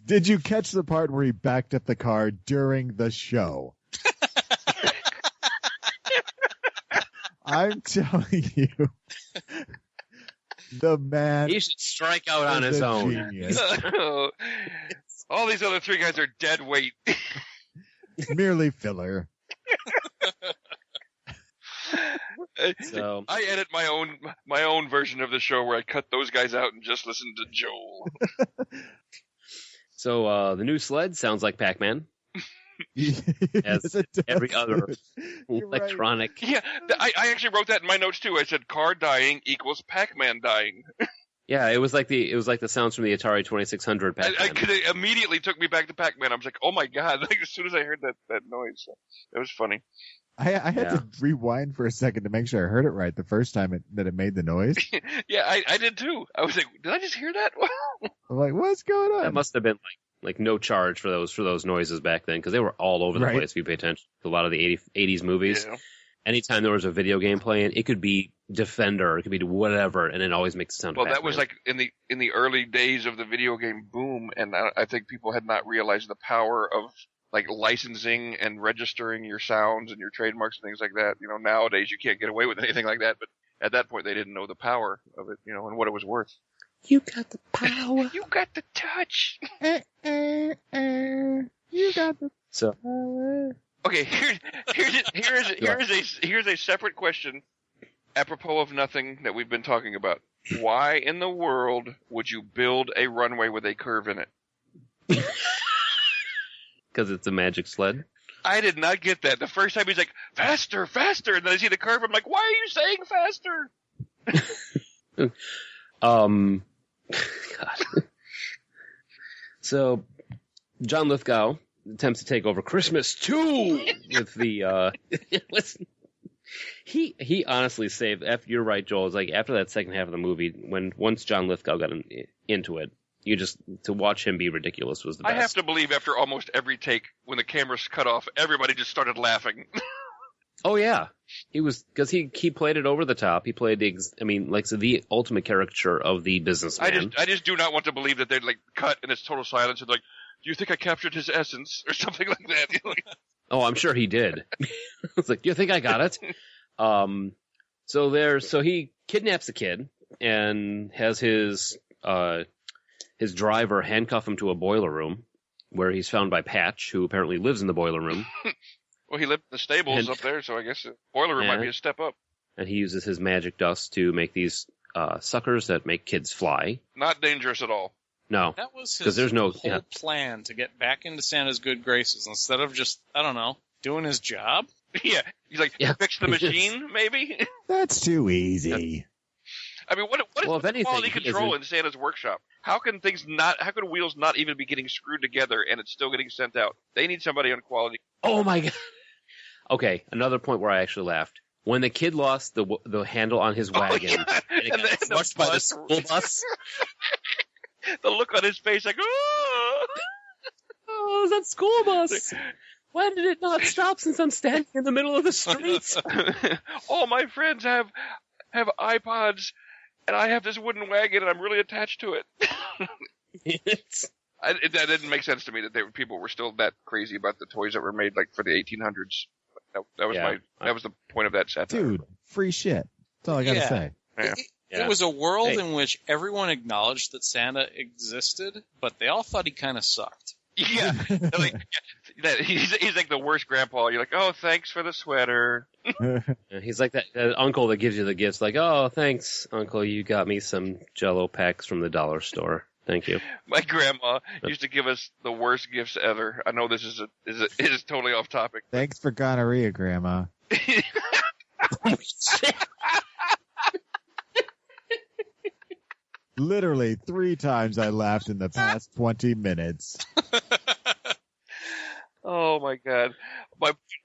E: Did you catch the part where he backed up the car during the show? I'm telling you, the man
B: He should strike out on
E: is
B: his
E: a
B: own.
E: genius.
D: all these other three guys are dead weight.
E: Merely filler.
B: So
D: I edit my own version of the show where I cut those guys out and just listen to Joel.
B: the new sled sounds like Pac-Man, as
E: Yes, it does.
B: every other
E: You're right.
B: electronic.
D: Yeah, I actually wrote that in my notes too. I said car dying equals Pac-Man dying.
B: Yeah, it was like the sounds from the Atari 2600 Pac-Man.
D: It immediately took me back to Pac-Man. I was like, oh my god! Like, as soon as I heard that noise, so it was funny.
E: I had to rewind for a second to make sure I heard it right the first time that it made the noise.
D: Yeah, I did too. I was like, did I just hear that?
E: I'm like, what's going on?
B: That must have been like no charge for those noises back then, because they were all over the
E: Right.
B: place if you pay attention to a lot of the 80s movies.
D: Yeah.
B: Anytime there was a video game playing, it could be Defender, it could be whatever, and it always makes it sound.
D: Well, that
B: Pac-Man.
D: was like in the early days of the video game boom, and I think people had not realized the power of like licensing and registering your sounds and your trademarks and things like that. You know, nowadays you can't get away with anything like that, but at that point they didn't know the power of it, you know, and what it was worth.
B: You got the power.
D: You got the touch.
E: You got the
B: So
E: power.
D: Okay, here's a separate question, apropos of nothing that we've been talking about. Why in the world would you build a runway with a curve in it?
B: because it's a magic sled.
D: I did not get that. The first time he's like, faster, faster, and then I see the curve, I'm like, why are you saying faster?
B: God. So, John Lithgow attempts to take over Christmas 2 with the, he honestly saved, you're right, Joel, it's like after that second half of the movie, once John Lithgow got into it, to watch him be ridiculous was the best.
D: I have to believe after almost every take, when the camera's cut off, everybody just started laughing.
B: Oh yeah, because he played it over the top. He played the ultimate caricature of the businessman.
D: I just do not want to believe that they'd like cut and it's total silence and like, do you think I captured his essence or something like that?
B: Oh, I'm sure he did. It's like, do you think I got it? So he kidnaps the kid and has his driver handcuff him to a boiler room where he's found by Patch, who apparently lives in the boiler room.
D: Well, he lived in the stables up there, so I guess the boiler room might be a step up.
B: And he uses his magic dust to make these suckers that make kids fly.
D: Not dangerous at all.
B: No.
C: That was
B: Because
C: his
B: there's no
C: whole plan to get back into Santa's good graces instead of just, I don't know, doing his job.
D: Yeah, he's like, fix the machine, maybe?
E: That's too easy.
D: I mean, what is
B: Well, if
D: the
B: anything,
D: quality
B: he
D: control
B: isn't-
D: in Santa's workshop? How can wheels not even be getting screwed together and it's still getting sent out? They need somebody on quality.
B: Oh my god. Okay, another point where I actually laughed. When the kid lost the handle on his wagon and it got flushed by the school bus.
D: The look on his face like, oh!
B: Oh, it was that school bus. Why did it not stop since I'm standing in the middle of the street?
D: All my friends have iPods, and I have this wooden wagon, and I'm really attached to it. That didn't make sense to me that people were still that crazy about the toys that were made like for the 1800s. That was the point of that satire.
E: Dude, free shit. That's all I gotta
C: Yeah.
E: say.
D: Yeah.
C: It was a world in which everyone acknowledged that Santa existed, but they all thought he kind of sucked.
D: Yeah, he's like the worst grandpa. You're like, oh, thanks for the sweater.
B: He's like that uncle that gives you the gifts, like, oh, thanks, uncle, you got me some Jell-O packs from the dollar store. Thank you.
D: My grandma used to give us the worst gifts ever. I know this is totally off topic.
E: Thanks for gonorrhea, Grandma. Literally 3 times I laughed in the past 20 minutes.
D: Oh my god!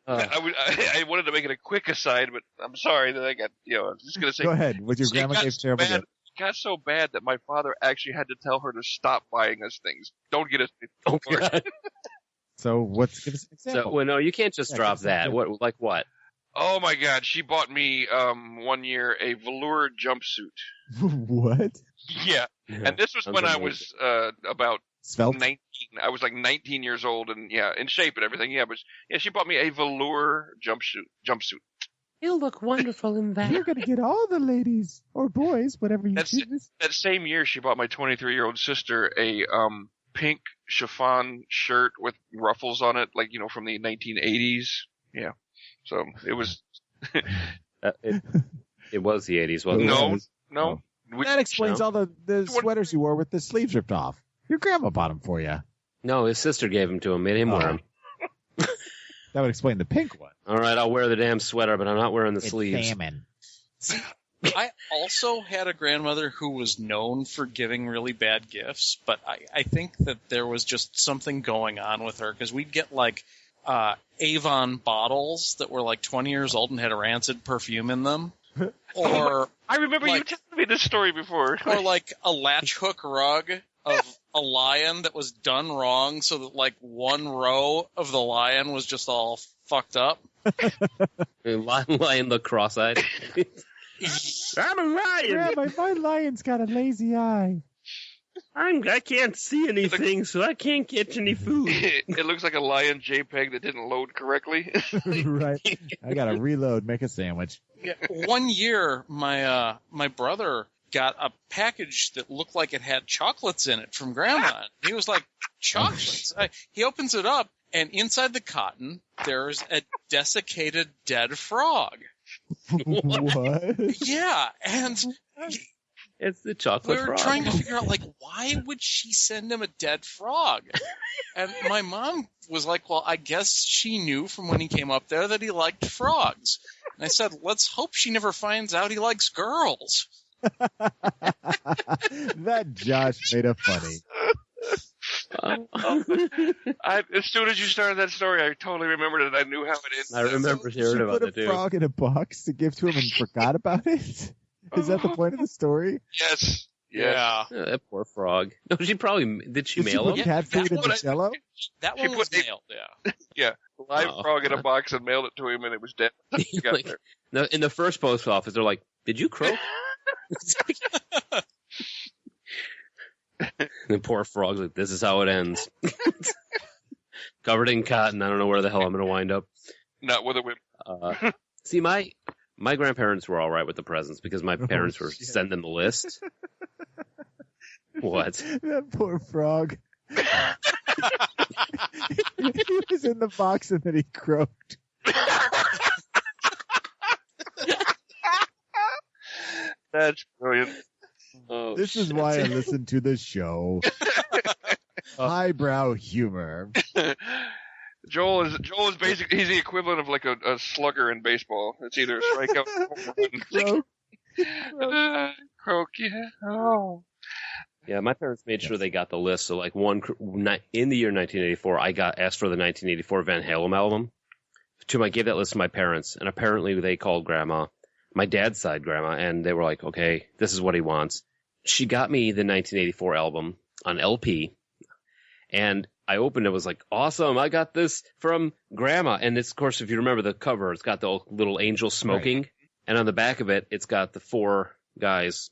D: I wanted to make it a quick aside, but I'm sorry that I got. I'm just gonna say.
E: Go ahead. With your grandma gave terrible
D: bad,
E: gifts.
D: it got so bad that my father actually had to tell her to stop buying us things. Don't get us.
B: Oh, God.
E: So give us an example.
B: So, no, you can't just drop that. What?
D: Oh my god! She bought me one year a velour jumpsuit.
E: What?
D: Yeah, and this was when I was about
E: Svelte?
D: 19. I was like 19 years old and in shape and everything. Yeah, but she bought me a velour jumpsuit.
B: You'll look wonderful in that.
E: You're gonna get all the ladies or boys, whatever you choose.
D: That same year, she bought my 23-year-old sister a pink chiffon shirt with ruffles on it, like from the 1980s. Yeah, so it was.
B: It was the 80s, wasn't it?
D: No.
E: That explains all the sweaters you wore with the sleeves ripped off. Your grandma bought them for you.
B: No, his sister gave him to him, made him wear them.
E: That would explain the pink one.
B: All right, I'll wear the damn sweater, but I'm not wearing the
E: It's
B: sleeves.
E: salmon.
C: I also had a grandmother who was known for giving really bad gifts, but I think that there was just something going on with her, because we'd get like Avon bottles that were like 20 years old and had a rancid perfume in them. Or
D: I remember you telling me this story before.
C: Or like a latch hook rug of a lion that was done wrong, so that like one row of the lion was just all fucked up.
B: Lion looked cross-eyed. I'm a lion.
E: Yeah, my lion's got a lazy eye.
B: I can't see anything, so I can't catch any food.
D: It looks like a lion JPEG that didn't load correctly.
E: Right. I gotta reload, make a sandwich.
C: Yeah, one year, my brother got a package that looked like it had chocolates in it from Grandma. He was like, chocolates? He opens it up, and inside the cotton, there's a desiccated dead frog.
E: What?
C: Yeah, and
B: It's the chocolate
C: we were
B: frog.
C: trying to figure out, like, why would she send him a dead frog? And my mom was like, well, I guess she knew from when he came up there that he liked frogs. And I said, let's hope she never finds out he likes girls.
E: That Josh made it funny.
D: As soon as you started that story, I totally remembered it. I knew how it ended.
B: I remember hearing
E: She
B: about
E: put
B: it,
E: a
B: too.
E: frog in a box to give to him and forgot about it? Is that the point of the story?
D: Yes.
C: Yeah.
B: That poor frog. No, she probably... Did she
E: Did she
B: mail
E: put
B: him?
E: cat food in
D: that's
E: the
D: what
E: cello?
C: That
D: She
C: one was
D: put-
C: nailed, yeah.
D: Yeah. Live
B: Oh.
D: frog in a box and mailed it to him, and it was dead. He got
B: Like,
D: there.
B: no, in the first post office, they're like, did you croak? The poor frog's like, this is how it ends. Covered in cotton. I don't know where the hell I'm going to wind up.
D: Not with a whip.
B: See, my grandparents were all right with the presents because my parents were
E: shit.
B: sending the list. What?
E: That poor frog. He was in the box and then he croaked.
D: That's brilliant.
B: Oh,
E: This is why I listen to the show. Highbrow humor.
D: Joel is basically, he's the equivalent of like a slugger in baseball. It's either a strikeout or a home run. Croak, yeah. Oh.
B: Yeah, my parents made sure they got the list. So, like, in the year 1984, I asked for the 1984 Van Halen album. I gave that list to my parents, and apparently they called Grandma, my dad's side Grandma, and they were like, okay, this is what he wants. She got me the 1984 album on LP, and I opened it, was like, awesome, I got this from Grandma. And it's, of course, if you remember the cover, it's got the little angel smoking, right. And on the back of it, it's got the four guys,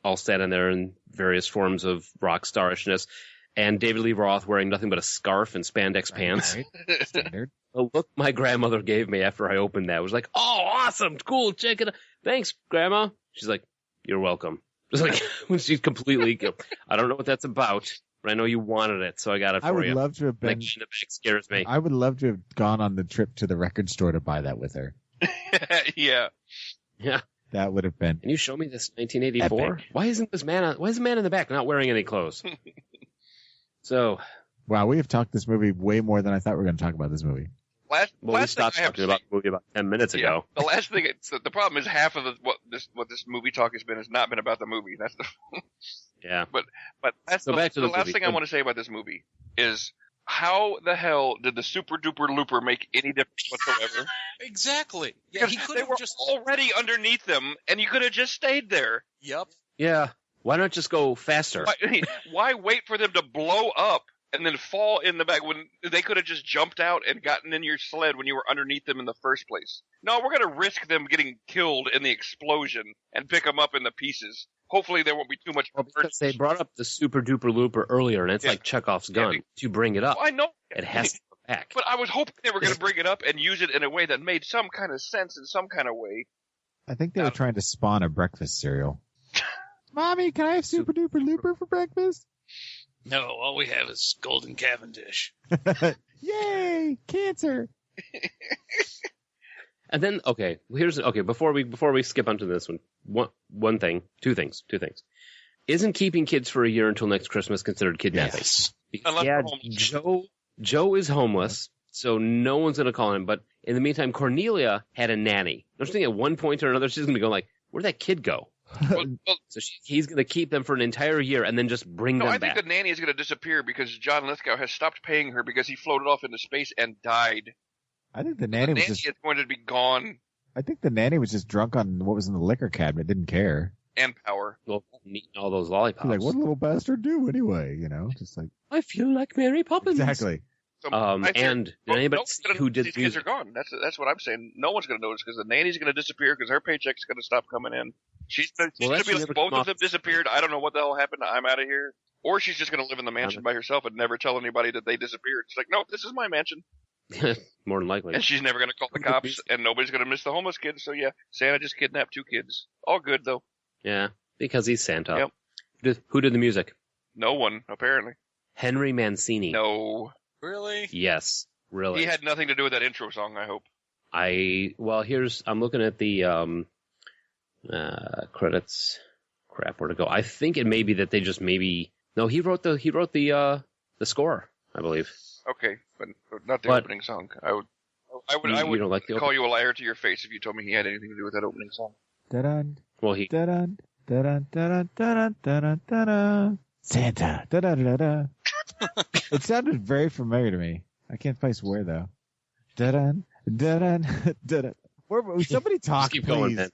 B: all standing there in various forms of rock starishness, and David Lee Roth wearing nothing but a scarf and spandex pants.
E: Right. Standard.
B: The look my grandmother gave me after I opened that was like, oh, awesome, cool, check it out. Thanks, Grandma. She's like, you're welcome. Just like, when she's completely, I don't know what that's about, but I know you wanted it, so I got it for you.
E: I would love to have been.
B: Like, the back scares me.
E: I would love to have gone on the trip to the record store to buy that with her.
D: Yeah.
B: Yeah.
E: That would have been.
B: Can you show me this 1984?
E: Epic.
B: Why isn't the man in the back not wearing any clothes? So,
E: Wow, we have talked this movie way more than I thought we were going to talk about this movie.
B: we stopped talking about the movie about 10 minutes ago.
D: The last thing, the problem is half of what this movie talk has not been about the movie. That's the.
B: Yeah.
D: But that's
B: So back to the
D: last
B: movie.
D: thing I want to say about this movie is how the hell did the Super Duper Looper make any difference whatsoever?
C: Exactly. Yeah, he
D: Because
C: could
D: they
C: have
D: were
C: just.
D: already underneath them, and you could have just stayed there.
C: Yep.
B: Yeah. Why not just go faster?
D: Why wait for them to blow up and then fall in the back when they could have just jumped out and gotten in your sled when you were underneath them in the first place? No, we're going to risk them getting killed in the explosion and pick them up in the pieces. Hopefully there won't be too much.
B: Well, because they brought up the Super Duper Looper earlier, and it's like Chekhov's gun.
D: Yeah.
B: To bring it up,
D: Well, I know.
B: it has to come back.
D: But I was hoping they were going to bring it up and use it in a way that made some kind of sense in some kind of way.
E: I think they were trying to spawn a breakfast cereal. Mommy, can I have Super Duper Looper for breakfast?
C: No, all we have is Golden Cavendish.
E: Yay! Cancer!
B: And then, before we skip onto this two things. Isn't keeping kids for a year until next Christmas considered kidnapping?
C: Yes.
B: Joe is homeless, so no one's going to call him. But in the meantime, Cornelia had a nanny. Don't you think at one point or another she's going to go like, where'd that kid go? So he's going to keep them for an entire year and then just bring them back.
D: I think the nanny is going to disappear because John Lithgow has stopped paying her because he floated off into space and died.
E: I think the nanny
D: is going to be gone.
E: I think the nanny was just drunk on what was in the liquor cabinet, didn't care.
D: And power.
B: Well, eating all those lollipops.
E: She's like, what did little bastard do anyway? Just like,
B: I feel like Mary Poppins.
E: Exactly.
D: So,
B: and did anybody see who did
D: these kids are gone? That's what I'm saying. No one's going to notice because the nanny's going to disappear because her paycheck's going to stop coming in. She's going to be like, both of them disappeared. I don't know what the hell happened. I'm out of here. Or she's just going to live in the mansion by herself and never tell anybody that they disappeared. It's like, no, this is my mansion.
B: More than likely.
D: And she's never going to call the cops, and nobody's going to miss the homeless kids. So yeah, Santa just kidnapped 2 kids. All good though.
B: Yeah, because he's Santa.
D: Yep.
B: Who did the music?
D: No one, apparently.
B: Henry Mancini.
D: No.
C: Really?
B: Yes, really.
D: He had nothing to do with that intro song, I hope.
B: I'm looking at the credits. Crap, where to go? I think it may be that they just no, he wrote the score, I believe.
D: Okay, but not the opening song. I would
B: don't like
D: call you a liar to your face if you told me he had anything to do with that opening song.
E: Da-dun,
B: well, he
E: da-dun, da-dun, da-dun, da-dun, da-dun, da-dun. Santa. Da-da-da-da. It sounded very familiar to me. I can't place where though. Da-dun, da-dun, da-dun. Somebody talk,
B: keep
E: please.
B: going, man.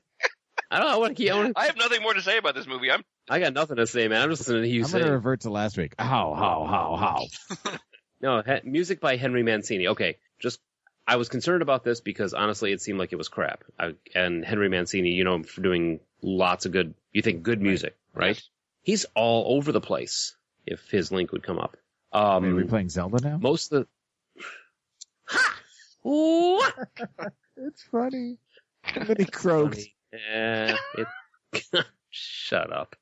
B: I don't know.
D: I have nothing more to say about this movie.
B: I got nothing to say, man. I'm just listening to you say.
E: I'm going to revert to last week. How.
B: No, music by Henry Mancini. Okay, I was concerned about this because honestly, it seemed like it was crap. And Henry Mancini, you know him for doing lots of good music, right?
D: Yes.
B: He's all over the place. If his link would come up.
E: Are we playing Zelda now?
B: Most of the. Ha! What?
E: It's funny. Then he croaks.
B: Shut up.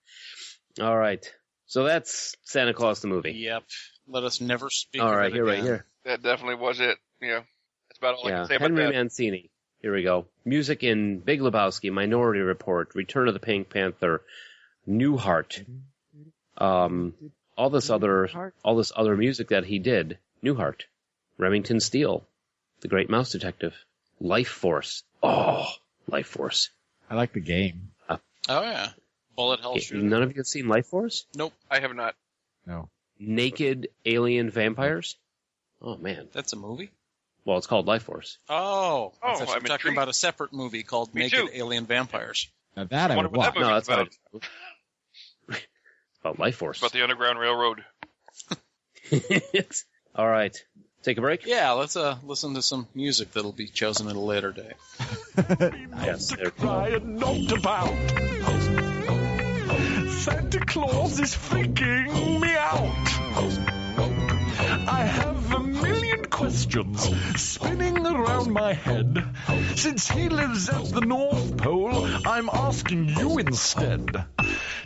B: All right. So that's Santa Claus the movie.
C: Yep. Let us never speak
B: all
C: of
B: right,
C: it
B: here,
C: again.
B: Right here.
D: That definitely was it. Yeah. That's about all I can say about
B: Henry
D: that.
B: Mancini. Here we go. Music in Big Lebowski, Minority Report, Return of the Pink Panther, Newhart. All this other music that he did. Newhart, Remington Steele, The Great Mouse Detective, Life Force. Oh, Life Force.
E: I like the game.
C: Oh yeah. Bullet hell shooter.
B: None of you have seen Life Force?
C: Nope.
D: I have not.
E: No.
B: Naked Alien Vampires? Oh man.
C: That's a movie?
B: Well, it's called Life Force.
C: Oh, I thought you were
D: I'm
C: talking
D: intrigued.
C: about a separate movie called
D: Me
C: Naked
D: too.
C: Alien Vampires.
E: Now that I
D: wonder
E: would
D: what that
E: watch.
B: No, that's
D: about.
B: not it. About Life Force.
D: It's about the Underground Railroad.
B: All right. Take a break?
C: Yeah, let's listen to some music that'll be chosen at a later date.
B: Yes,
A: Not to cry and not to pout. Santa Claus is freaking me out. I have a million questions spinning around my head. Since he lives at the North Pole, I'm asking you instead.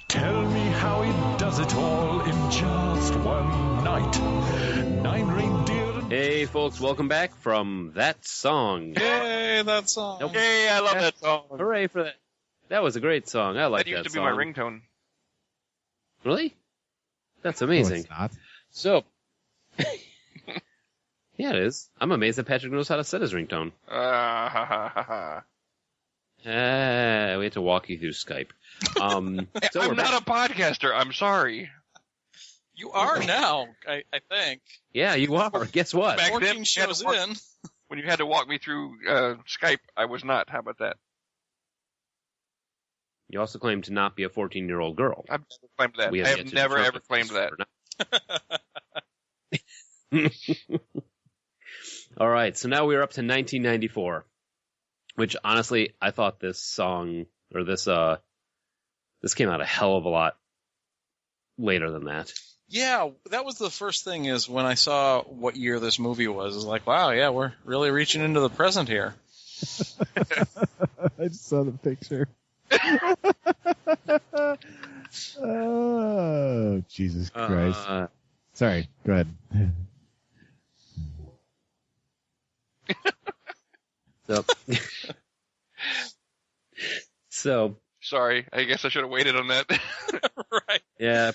A: Tell me how he does it all in just one night. 9 reindeer.
B: Hey, folks, welcome back from that song.
C: Yay, that song.
B: Nope.
D: Hey, I love that song.
B: Hooray for that. That was a great song. I like
D: That used
B: that
D: to be
B: song.
D: my ringtone.
B: Really? That's
E: No,
B: amazing.
E: it's not.
B: So, yeah, it is. I'm amazed that Patrick knows how to set his ringtone.
D: Ha ha ha ha.
B: We had to walk you through Skype. So
D: I'm
B: we're
D: not
B: back.
D: a podcaster. I'm sorry.
C: You are now, I think.
B: Yeah, you are. Guess what?
D: Back
C: 14
D: then, you had
C: shows
D: to walk-
C: in.
D: When you had to walk me through Skype, I was not. How about that?
B: You also claim to not be a 14-year-old girl.
D: I've never claimed that.
B: We
D: I
B: yet
D: have
B: to
D: never
B: determine
D: ever
B: if
D: claimed
B: this
D: that.
B: is or not. All right, so now we're up to 1994, which honestly, I thought this song or this came out a hell of a lot later than that.
C: Yeah, that was the first thing is when I saw what year this movie was. I was like, wow, yeah, we're really reaching into the present here.
E: I just saw the picture. Oh, Jesus Christ. Sorry, go ahead.
B: So, so
D: Sorry, I guess I should have waited on that.
C: Right.
B: yeah.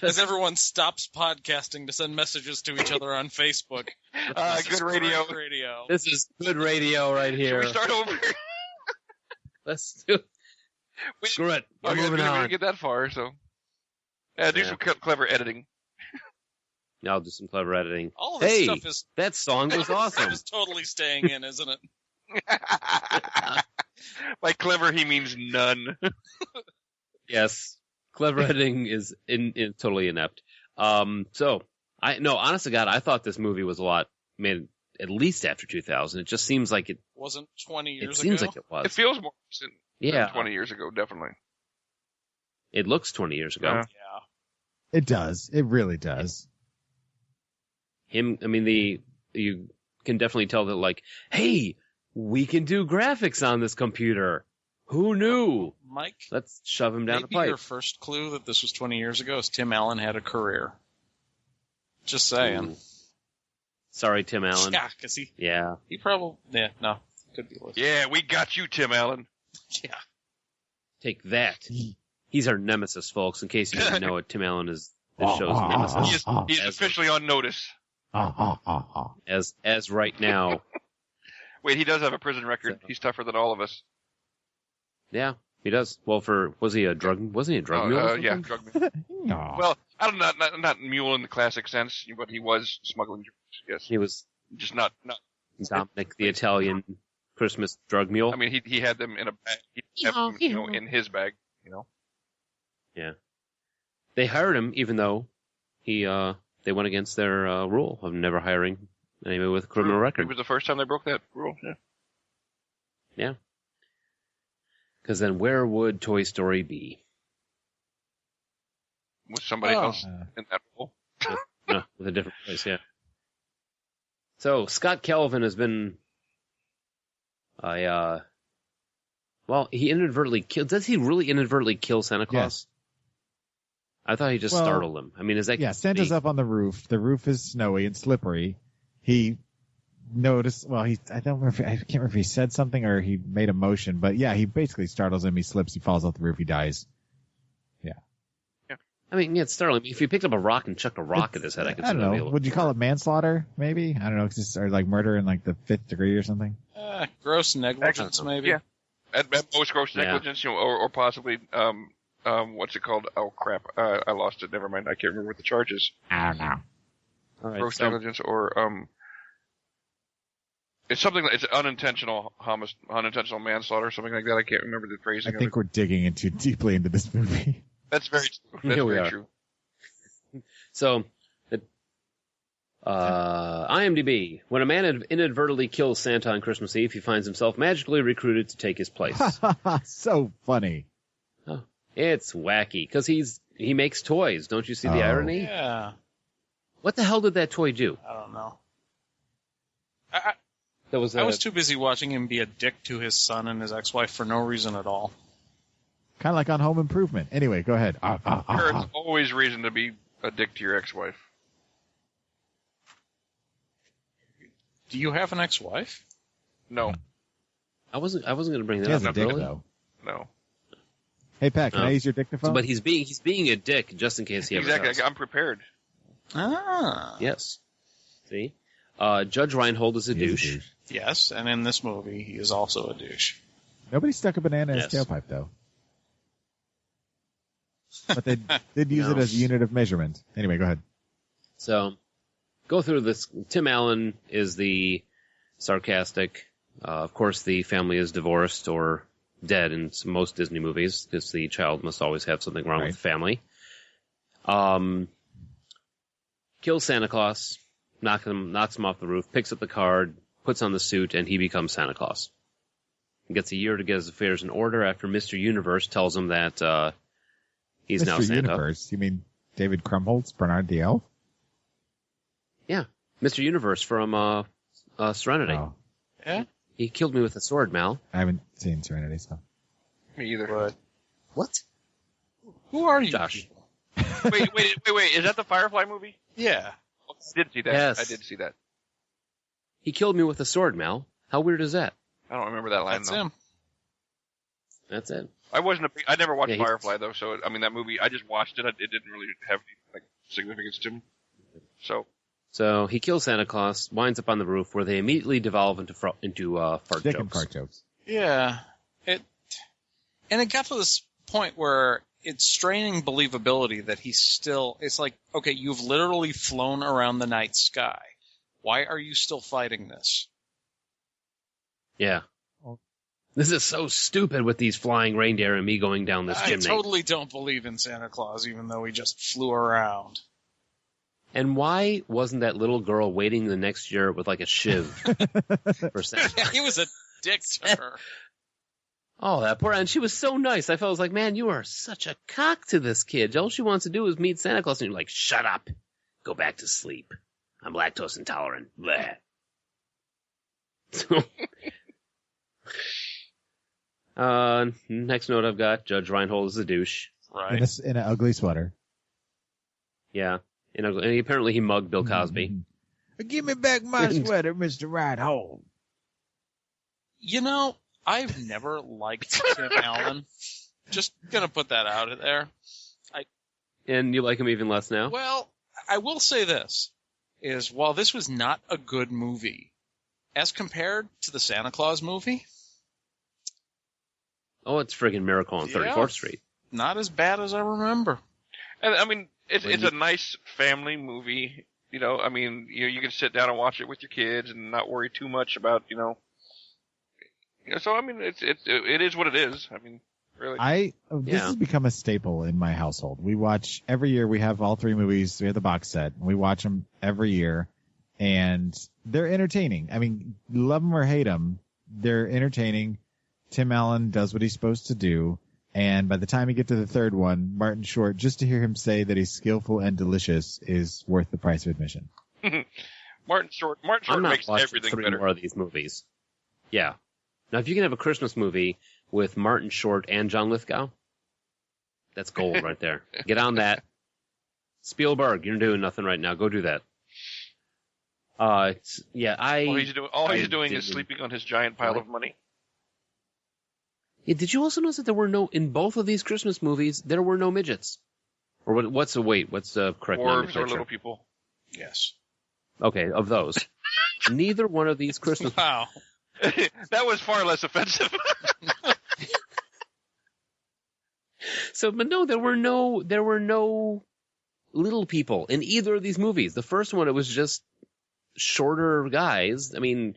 C: As everyone stops podcasting to send messages to each other on Facebook. This
D: Good
C: is
D: radio.
C: great radio.
B: This is good radio right
D: Should
B: here.
D: we start over?
B: Let's do. Screw it. We're
D: Okay, we
B: moving
D: didn't
B: on.
D: get that far, so. Yeah, do
B: Yeah.
D: some clever editing.
B: I'll do some clever editing.
C: All of this
B: Hey,
C: stuff is
B: that song was awesome.
C: is totally staying in, isn't it?
D: By clever, he means none.
B: Yes, clever editing is totally inept. So honest to God, I thought this movie was a lot made at least after 2000. It just seems like it.
C: Wasn't 20 years
B: It seems
C: ago?
B: like it was.
D: It feels more recent
B: Yeah,
D: than 20 years ago, definitely.
B: it looks 20 years ago.
D: Yeah.
C: Yeah.
E: It does. It really does.
B: You can definitely tell that, like, hey, we can do graphics on this computer. Who knew?
C: Mike,
B: Let's shove him down the
C: maybe
B: pipe.
C: your first clue that this was 20 years ago is Tim Allen had a career. Just saying.
B: Ooh. Sorry, Tim Allen.
C: Yeah, because
B: Yeah.
C: he probably, no, could be listening.
D: Yeah, we got you, Tim Allen.
C: Yeah.
B: Take that. He's our nemesis, folks. In case you didn't know it, Tim Allen is the show's nemesis.
D: He's officially on notice.
B: As right now.
D: Wait, he does have a prison record. He's tougher than all of us.
B: Yeah, he does. Well, wasn't he a drug mule? or
D: Yeah,
B: something?
D: drug mule.
E: No.
D: Well, I don't know, not mule in the classic sense, but he was smuggling drugs, yes.
B: He was
D: Just not.
B: Dominic the Italian Christmas drug mule.
D: I mean, he had them in a bag. He had them, in his bag.
B: Yeah. They hired him even though they went against their rule of never hiring anybody with a criminal
D: It
B: record.
D: was the first time they broke that rule. Yeah.
B: Yeah. Because then where would Toy Story be?
D: With somebody else in that role.
B: No, with a different place, yeah. So Scott Calvin has been he inadvertently killed. Does he really inadvertently kill Santa Claus? I thought he just startled him. I mean, is that
E: Santa's up on the roof. The roof is snowy and slippery. He noticed. Well, I can't remember if he said something or he made a motion, but yeah, he basically startles him. He slips. He falls off the roof. He dies.
B: I mean, yeah, it's startling. If he picked up a rock and chucked a rock at his head, I could.
E: I don't know. Would you call it manslaughter? Maybe. I don't know. Or like murder in like the 5th degree or something.
C: Gross negligence, maybe.
D: Yeah. At most gross negligence, or possibly what's it called? Oh crap! I lost it. Never mind. I can't remember what the charge is.
E: I don't know.
B: All right,
D: Gross negligence, or it's something. It's unintentional unintentional manslaughter, something like that. I can't remember the phrasing.
E: I think we're digging in too deeply into this movie.
D: That's very true. That's very true.
B: So, IMDb. When a man inadvertently kills Santa on Christmas Eve, he finds himself magically recruited to take his place.
E: So funny.
B: Oh, it's wacky because he makes toys. Don't you see the irony?
C: Yeah.
B: What the hell did that toy do?
C: I don't know.
B: I
C: was too busy watching him be a dick to his son and his ex-wife for no reason at all.
E: Kind of like on Home Improvement. Anyway, go ahead.
D: There's always reason to be a dick to your ex-wife.
C: Do you have an ex-wife?
D: No.
B: I wasn't going to bring that
E: He has
B: up.
E: a dick,
B: Really?
E: though.
D: No.
E: Hey, Pat, can I use your dictaphone?
B: So, but he's being a dick just in case he ever
D: Exactly.
B: does.
D: I'm prepared.
C: Ah.
B: Yes. See? Judge Reinhold is a
E: He is
B: douche.
C: Yes, and in this movie, he is also a douche.
E: Nobody stuck a banana in his
B: Yes.
E: tailpipe, though. But they did use it as a unit of measurement. Anyway, go ahead.
B: So, go through this. Tim Allen is the sarcastic. Of course, the family is divorced or dead in most Disney movies because the child must always have something wrong with the family. Kills Santa Claus, knocks him off the roof, picks up the card, puts on the suit, and he becomes Santa Claus. He gets a year to get his affairs in order after Mr. Universe tells him that he's now
E: Mr.
B: Santa.
E: Universe. You mean David Krumholtz, Bernard the Elf?
B: Yeah, Mr. Universe from Serenity.
E: Oh,
C: Yeah?
B: He killed me with a sword, Mal.
E: I haven't seen Serenity, so.
D: Me either.
C: But
B: What?
C: who are you?
B: Josh.
C: people?
D: Wait. Is that the Firefly movie?
C: Yeah.
D: I did see that.
B: Yes.
D: I did see that.
B: He killed me with a sword, Mal. How weird is that?
D: I don't remember that line.
C: That's
D: though.
C: him.
B: That's it.
D: I never watched
B: Yeah, he's-
D: Firefly though, so I mean that movie. I just watched it. It didn't really have any like significance to me.
B: So he kills Santa Claus, winds up on the roof, where they immediately devolve into fart
E: Dick and
B: jokes.
E: fart jokes.
C: Yeah. It got to this point where it's straining believability that he's still, it's like, okay, you've literally flown around the night sky. Why are you still fighting this?
B: Yeah. This is so stupid with these flying reindeer and me going down this
C: I
B: chimney.
C: totally don't believe in Santa Claus, even though he just flew around.
B: And why wasn't that little girl waiting the next year with like a shiv for Santa?
C: He was a dick to her.
B: Oh, that poor, and she was so nice. I felt like, man, you are such a cock to this kid. All she wants to do is meet Santa Claus, and you're like, shut up. Go back to sleep. I'm lactose intolerant. Bleh. So, next note I've got, Judge Reinhold is a douche.
C: Right.
E: In an ugly sweater.
B: Yeah. And apparently he mugged Bill Cosby.
E: Mm-hmm. Give me back my sweater, Mr. Reinhold.
C: You know, I've never liked Tim Allen. Just gonna put that out there.
B: And you like him even less now?
C: Well, I will say this, is while this was not a good movie, as compared to the Santa Claus movie,
B: Oh, it's friggin' Miracle on 34th Street.
C: not as bad as I remember.
D: And I mean, it's a nice family movie. You know, I mean, you can sit down and watch it with your kids and not worry too much about, So I mean, it is what it is. I mean, really.
E: This has become a staple in my household. We watch every year. We have all three movies. We have the box set. And we watch them every year, and they're entertaining. I mean, love them or hate them, they're entertaining. Tim Allen does what he's supposed to do. And by the time you get to the third one, Martin Short, just to hear him say that he's skillful and delicious is worth the price of admission.
D: Martin Short
B: I'm not
D: makes
B: watching
D: everything
B: three
D: better.
B: more of these movies. Yeah. Now, if you can have a Christmas movie with Martin Short and John Lithgow, that's gold right there. Get on that. Spielberg, you're doing nothing right now. Go do that.
D: All he's doing is
B: didn't-
D: sleeping on his giant pile of money.
B: Yeah, did you also notice that there were in both of these Christmas movies, there were no midgets? Or what's the correct
D: Dwarves or
B: nomenclature?
D: little people.
C: Yes.
B: Okay, of those. Neither one of these Christmas
C: Wow.
D: That was far less offensive.
B: But no, there were no little people in either of these movies. The first one, it was just shorter guys. I mean,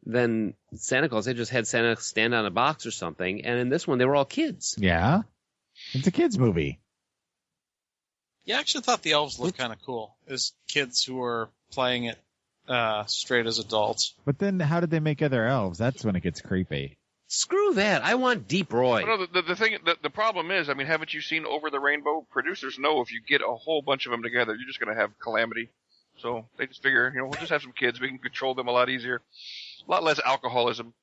B: then Santa Claus, they just had Santa stand on a box or something. And in this one, they were all kids.
E: Yeah. It's a kid's movie.
C: Yeah, I actually thought the elves looked kind of cool. As kids who were playing it straight as adults.
E: But then how did they make other elves? That's when it gets creepy.
B: Screw that. I want Deep Roy.
D: No, the problem is, I mean, haven't you seen Over the Rainbow? Producers know if you get a whole bunch of them together, you're just going to have calamity. So they just figure, we'll just have some kids. We can control them a lot easier. A lot less alcoholism.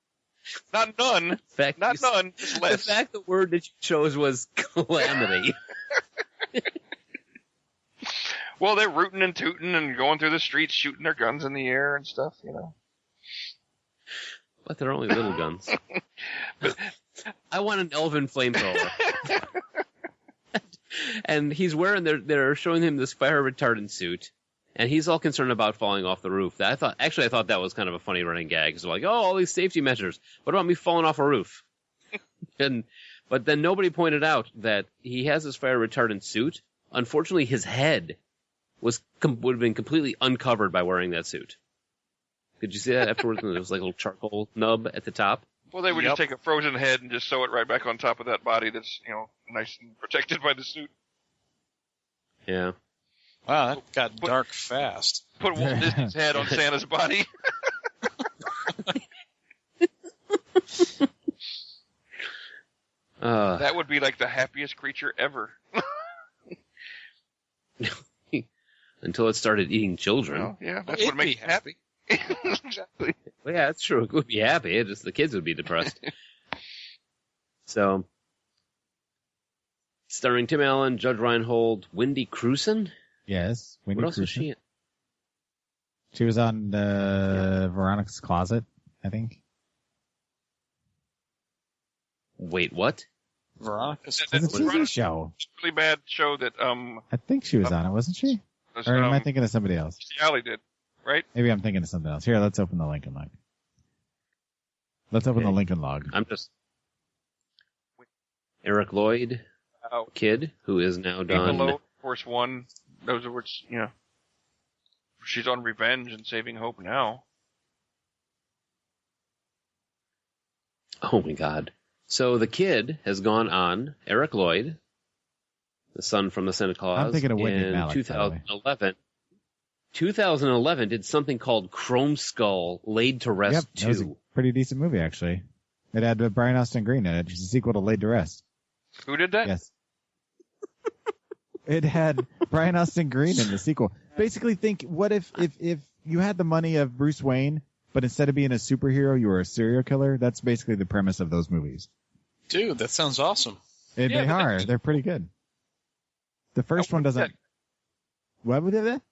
D: Not none. Just less.
B: The fact the word that you chose was calamity.
D: Well, they're rooting and tooting and going through the streets, shooting their guns in the air and stuff,
B: But they're only little guns. I want an elven flamethrower. And he's wearing they're showing him this fire retardant suit, and he's all concerned about falling off the roof. I thought that was kind of a funny running gag. It's like, oh, all these safety measures. What about me falling off a roof? But then nobody pointed out that he has this fire retardant suit. Unfortunately, his head would have been completely uncovered by wearing that suit. Did you see that afterwards? There was like a little charcoal nub at the top.
D: Well, they would just take a frozen head and just sew it right back on top of that body that's, nice and protected by the suit.
B: Yeah.
C: Wow, that got dark fast.
D: Put Walt Disney's head on Santa's body. That would be like the happiest creature ever.
B: Until it started eating children.
D: Well, yeah, that's what makes
C: me happy.
D: Exactly.
B: Well, yeah, that's true. It would be happy. It just the kids would be depressed. So, starring Tim Allen, Judge Reinhold, Wendy Crewson.
E: Yes. Wendy
B: What else was
E: Crewson.
B: she in?
E: She was on Veronica's Closet, I think.
B: Wait, what?
C: Veronica's
E: It's a TV
D: Veronica's
E: show.
D: really bad show that
E: I think she was on it, wasn't she? Or am I thinking of somebody else?
D: Allie did, right?
E: Maybe I'm thinking of something else. Here, let's open the Lincoln log. Let's open the Lincoln log.
B: I'm just Eric Lloyd, kid, who is now done.
D: Below Force One. Those are which, she's on Revenge and Saving Hope now.
B: Oh my God! So the kid has gone on Eric Lloyd, the son from the Santa Claus.
E: I'm thinking of Whitney
B: in
E: Malik,
B: 2011. 2011 did something called Chrome Skull Laid to Rest
E: Yep, that was a
B: 2.
E: pretty decent movie, actually. It had Brian Austin Green in it. It's a sequel to Laid to Rest.
D: Who did that?
E: Yes. It had Brian Austin Green in the sequel. Basically, think, what if you had the money of Bruce Wayne, but instead of being a superhero, you were a serial killer? That's basically the premise of those movies.
C: Dude, that sounds awesome.
E: They are. They're pretty good. The first one doesn't... What would it?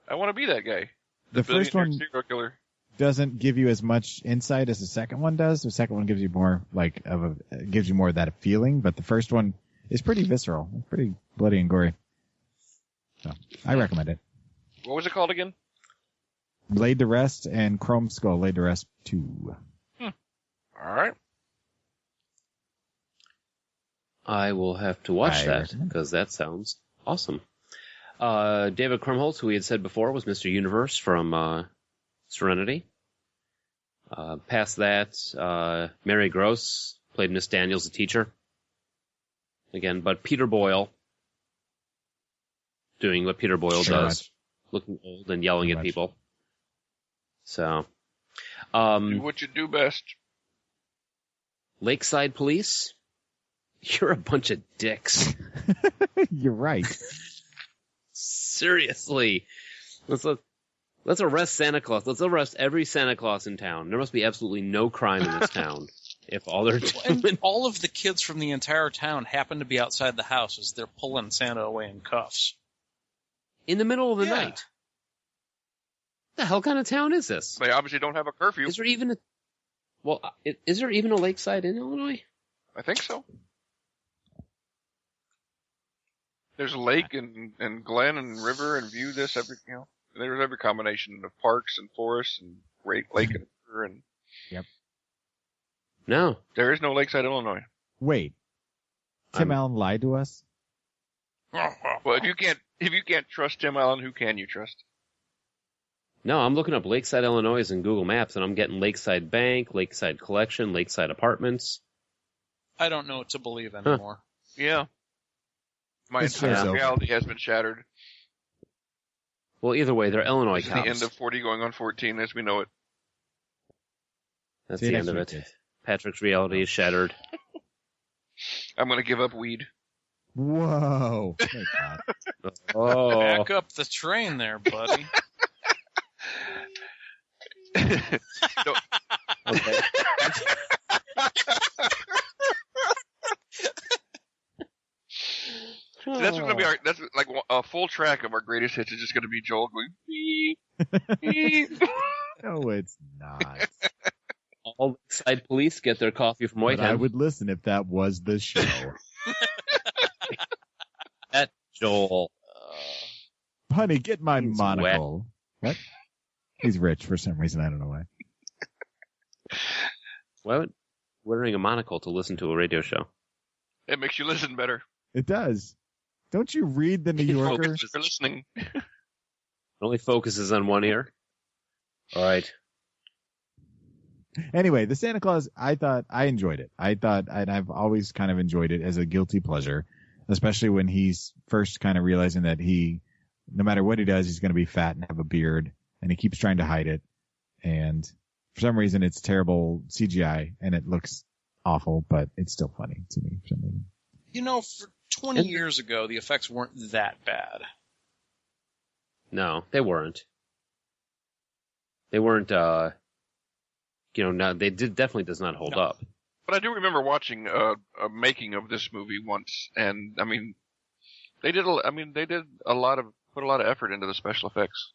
D: I want to be that guy.
E: The first one
D: serial killer.
E: doesn't give you as much insight as the second one does. The second one gives you more gives you more of that feeling, but the first one is pretty visceral, pretty bloody and gory. So I recommend it.
D: What was it called again?
E: Laid to Rest and Chrome Skull Laid to Rest 2.
D: All right.
B: I will have to watch
E: I
B: that
E: recommend.
B: because that sounds awesome. David Krumholtz, who we had said before, was Mr. Universe from Serenity. Past that, Mary Gross played Miss Daniels, the teacher. Again, but Peter Boyle, doing what Peter Boyle does, looking old and yelling at people. So,
D: Do what you do best.
B: Lakeside Police, you're a bunch of dicks.
E: You're right.
B: Seriously. Let's arrest Santa Claus. Let's arrest every Santa Claus in town. There must be absolutely no crime in this town if all they're doing...
C: And all of the kids from the entire town happen to be outside the house as they're pulling Santa away in cuffs.
B: In the middle of the night. What the hell kind of town is this?
D: They obviously don't have a curfew.
B: Is there even a... Well, is there even a lakeside in Illinois?
D: I think so. There's a lake and glen and river and view this every, there's every combination of parks and forests and great lake and river and.
E: Yep.
B: No.
D: There is no Lakeside, Illinois.
E: Wait. Tim Allen lied to us?
D: Well, if you can't trust Tim Allen, who can you trust?
B: No, I'm looking up Lakeside, Illinois in Google Maps, and I'm getting Lakeside Bank, Lakeside Collection, Lakeside Apartments.
C: I don't know what to believe anymore.
D: Yeah. My
E: It's
D: entire
E: so
D: reality has been shattered.
B: Well, either way, they're Illinois
D: It's
B: cops.
D: the end of 40 going on 14 as we know it.
B: That's
E: See you
B: the end
E: next
B: of
E: week,
B: it.
E: kids.
B: Patrick's reality is shattered.
D: I'm going to give up weed.
E: Whoa. Thank God.
B: Oh.
C: Back up the train there, buddy.
B: Okay.
D: That's going to be that's like a full track of our greatest hits is just going to be Joel going, beep, beep.
E: No, it's not.
B: All Lakeside Police get their coffee from
E: But
B: Whitehead.
E: I would listen if that was the show.
B: That Joel.
E: Honey, get my
B: He's
E: monocle. What? He's rich for some reason. I don't know why.
B: Why would wearing a monocle to listen to a radio show?
D: It makes you listen better.
E: It does. Don't you read the New Yorker?
D: Focus for listening.
B: It only focuses on one ear. All right.
E: Anyway, the Santa Claus, I thought I enjoyed it. And I've always kind of enjoyed it as a guilty pleasure, especially when he's first kind of realizing that no matter what he does, he's going to be fat and have a beard, and he keeps trying to hide it. And for some reason, it's terrible CGI, and it looks awful, but it's still funny to me for some reason.
C: For 20 years ago, the effects weren't that bad.
B: No, they weren't. They weren't. Definitely does not hold up.
D: But I do remember watching a making of this movie once, and I mean, they put a lot of effort into the special effects.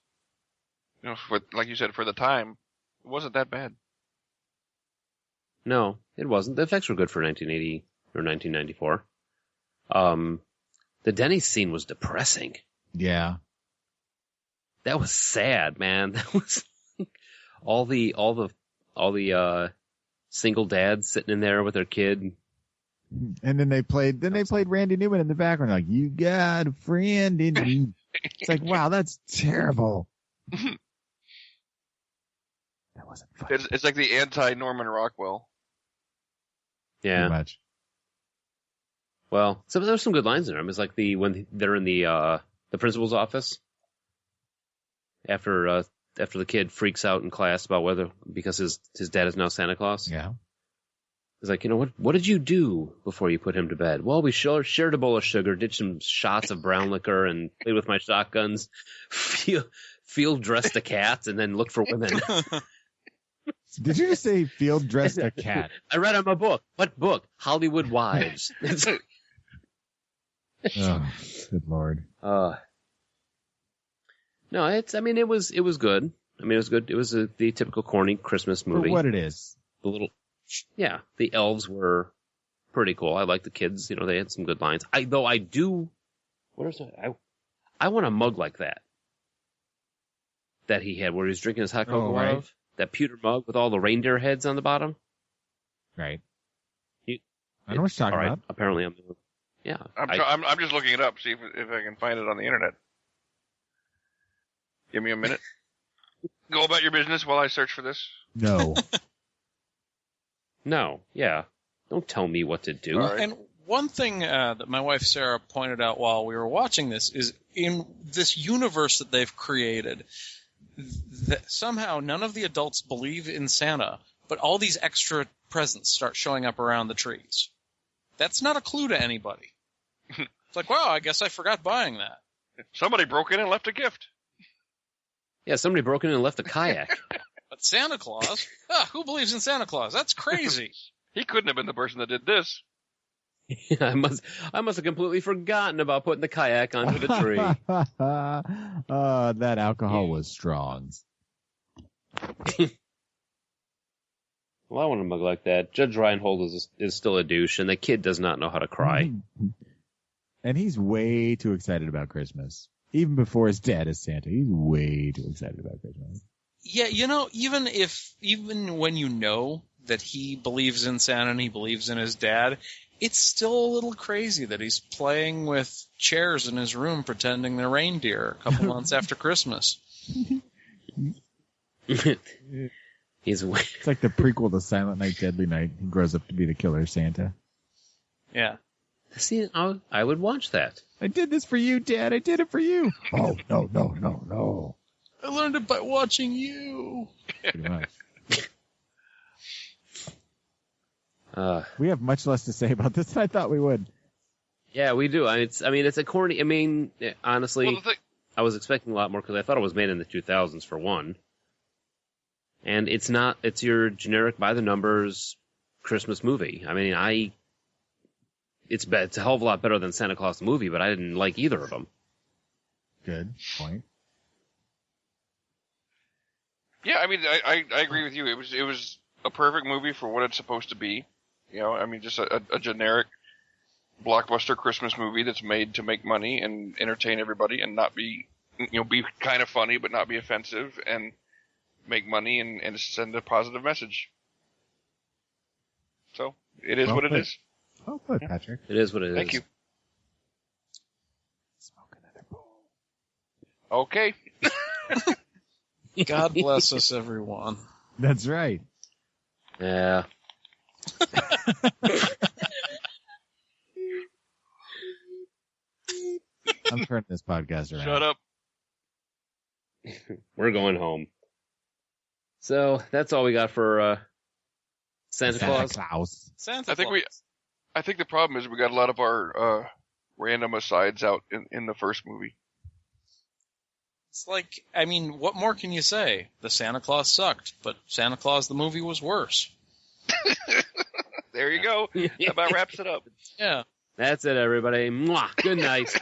D: For like you said, for the time, it wasn't that bad.
B: No, it wasn't. The effects were good for 1980 or 1994. The Denny's scene was depressing.
E: Yeah.
B: That was sad, man. That was all the single dads sitting in there with their kid.
E: And then they played Randy Newman in the background, like, you got a friend in me. It's like, wow, that's terrible. That wasn't funny.
D: It's like the anti-Norman Rockwell.
B: Yeah.
E: Too much.
B: Well, so there's some good lines in them. It's like when they're in the principal's office after the kid freaks out in class about because his dad is now Santa Claus.
E: Yeah.
B: He's like, what did you do before you put him to bed? Well, we shared a bowl of sugar, did some shots of brown liquor, and played with my shotguns, field dressed a cat, and then looked for women.
E: Did you just say field dressed a cat?
B: I read him a book. What book? Hollywood Wives.
E: Oh, good Lord.
B: No, it was good. I mean, it was good. It was the typical corny Christmas movie.
E: For what it is.
B: The elves were pretty cool. I like the kids. They had some good lines. I want a mug like that he had, where he was drinking his hot cocoa out of. That pewter mug with all the reindeer heads on the bottom.
E: Right. I know what you're talking about.
B: Apparently, I'm
D: just looking it up, see if I can find it on the internet. Give me a minute. Go about your business while I search for this.
E: No.
B: No, yeah. Don't tell me what to do.
D: Right.
C: And one thing that my wife Sarah pointed out while we were watching this is in this universe that they've created, that somehow none of the adults believe in Santa, but all these extra presents start showing up around the trees. That's not a clue to anybody. It's like, wow, I guess I forgot buying that.
D: Somebody broke in and left a gift.
B: Yeah, somebody broke in and left a kayak.
C: But Santa Claus? Who believes in Santa Claus? That's crazy.
D: He couldn't have been the person that did this.
B: I must have completely forgotten about putting the kayak onto the tree.
E: That alcohol was strong.
B: Well, I want a mug like that. Judge Reinhold is still a douche, and the kid does not know how to cry.
E: And he's way too excited about Christmas. Even before his dad is Santa, he's way too excited about Christmas.
C: Yeah, even when you know that he believes in Santa and he believes in his dad, it's still a little crazy that he's playing with chairs in his room pretending they're reindeer a couple months after Christmas.
B: It's
E: like the prequel to Silent Night, Deadly Night. He grows up to be the killer Santa.
C: Yeah.
B: See, I would watch that.
E: I did this for you, Dad. I did it for you. Oh, no.
C: I learned it by watching you.
E: Pretty much. We have much less to say about this than I thought we would.
B: Yeah, we do. It's a corny. Honestly, I was expecting a lot more because I thought it was made in the 2000s for one. And it's not. It's your generic by the numbers Christmas movie. It's a hell of a lot better than Santa Claus the movie, but I didn't like either of them.
E: Good point.
D: Yeah, I agree with you. It was a perfect movie for what it's supposed to be. Just a generic blockbuster Christmas movie that's made to make money and entertain everybody and not be, be kind of funny but not be offensive and make money and send a positive message. So it is what it is.
E: Oh, good, Patrick.
B: It is what it is.
D: Thank you. Smoke another bowl. Okay.
C: God bless us, everyone.
E: That's right.
B: Yeah.
E: I'm turning this podcast around.
D: Shut up.
B: We're going home. So that's all we got for Santa Claus.
C: Santa Claus.
D: I think the problem is we got a lot of our random asides out in the first movie.
C: It's like, what more can you say? The Santa Claus sucked, but Santa Claus the movie was worse.
D: There you go. That about wraps it up.
C: Yeah.
B: That's it, everybody. Mwah. Good night.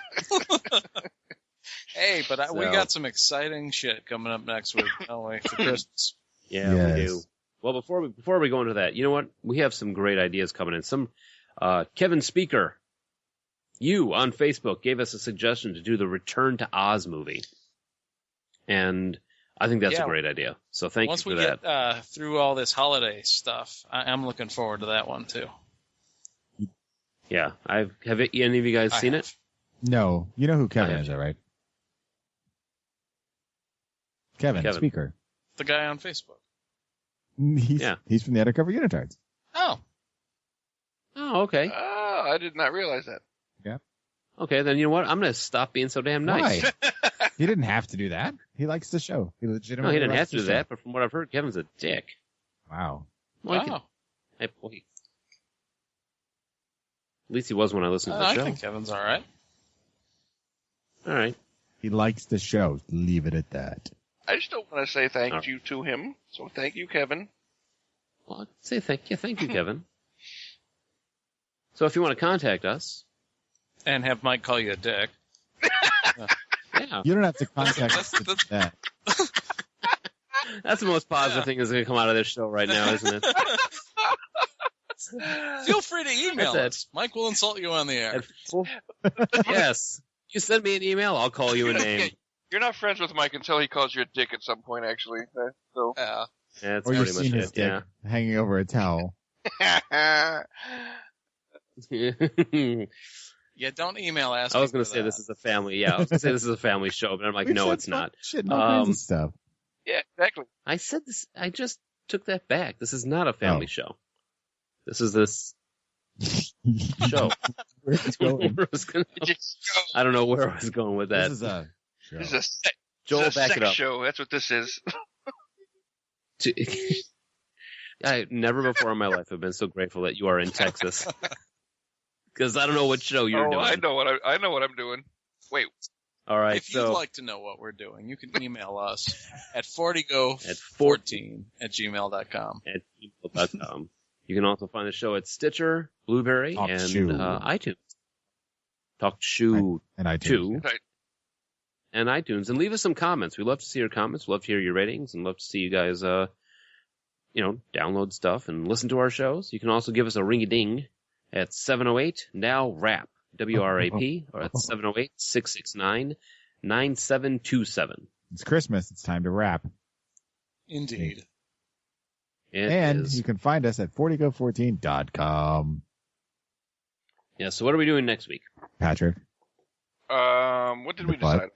C: Hey, but we got some exciting shit coming up next week, don't we, for Christmas?
B: Yeah, we do. Well, before we go into that, you know what? We have some great ideas coming in. Some Kevin Speaker, you on Facebook gave us a suggestion to do the Return to Oz movie, and I think that's a great idea. So thank you for that.
C: Once we get through all this holiday stuff, I'm looking forward to that one too.
B: Yeah, have any of you guys seen it?
E: No, you know who Kevin is, right? Kevin Speaker,
C: the guy on Facebook.
E: He's from the Undercover Unitards.
C: Oh,
B: okay.
D: Oh, I did not realize that.
E: Yeah.
B: Okay, then you know what? I'm going to stop being so damn nice.
E: Why? He didn't have to do that. He likes the show. He legitimately.
B: No, he didn't have to
E: likes
B: do
E: the show.
B: that. But from what I've heard, Kevin's a dick.
E: Wow.
B: Well, at least he was when I listened to the show.
C: I think Kevin's all right.
B: All right.
E: He likes the show. Leave it at that.
D: I just don't want to say thank you to him, so thank you, Kevin.
B: Well, I'd say thank you, Kevin. So if you want to contact us,
C: and have Mike call you a dick.
B: Yeah.
E: You don't have to contact us to do that.
B: That's the most positive thing that's going to come out of this show right now, isn't it?
C: Feel free to email us. Mike will insult you on the air.
B: Yes. You send me an email, I'll call you a name.
D: You're not friends with Mike until he calls you a dick at some point, actually. So.
B: Yeah, that's
E: or you've
B: pretty
E: seen
B: much
E: his
B: it.
E: dick hanging over a towel.
C: Yeah, don't email asking.
B: I was going to say this is a family. Yeah, I was going to say this is a family show, but I'm like, no, it's not.
E: Shit, all kinds of stuff.
D: Yeah, exactly.
B: I said this. I just took that back. This is not a family show. This is this show.
E: Where's it going?
B: I don't know where I was going with that.
E: This is a show.
D: This is a
B: Joel,
D: this is a
B: back
D: sex
B: it up.
D: show. That's what this is.
B: I never before in my life have been so grateful that you are in Texas. Because I don't know what show you're doing.
D: I know what I'm doing. Wait.
B: All right.
C: If you'd like to know what we're doing, you can email us at 40go14 at gmail.com.
B: At gmail.com. You can also find the show at Stitcher, Blueberry, and iTunes. Talk Shoe
E: and iTunes.
D: Right.
B: And iTunes. And leave us some comments. We love to see your comments. We love to hear your ratings, and love to see you guys, download stuff and listen to our shows. You can also give us a ring-a-ding at 708-NOW-RAP, W-R-A-P, or at 708-669-9727.
E: It's Christmas. It's time to rap.
C: Indeed.
E: And you can find us at 40go14.com.
B: Yeah, so what are we doing next week?
E: Patrick.
D: What did we decide?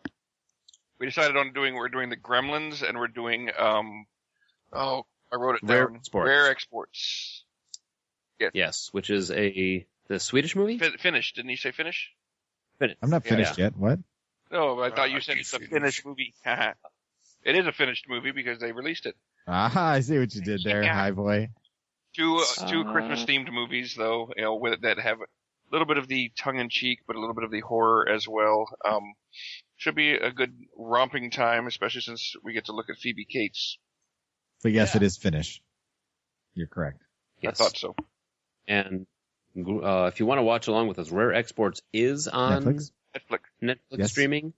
D: We decided on we're doing the Gremlins, and we're doing, I wrote it down. Rare Exports.
B: Yes, which is the Swedish movie?
D: Finished. Didn't you say finish?
B: Finished.
E: I'm not finished yet. What?
D: No, I thought you said it's a finished movie. It is a finished movie because they released it.
E: I see what you did there, hi boy.
D: Two Christmas themed movies though, that have a little bit of the tongue in cheek, but a little bit of the horror as well. Should be a good romping time, especially since we get to look at Phoebe Cates.
E: But yes, it is finished. You're correct.
B: Yes.
D: I thought so.
B: And if you want to watch along with us, Rare Exports is on Netflix streaming,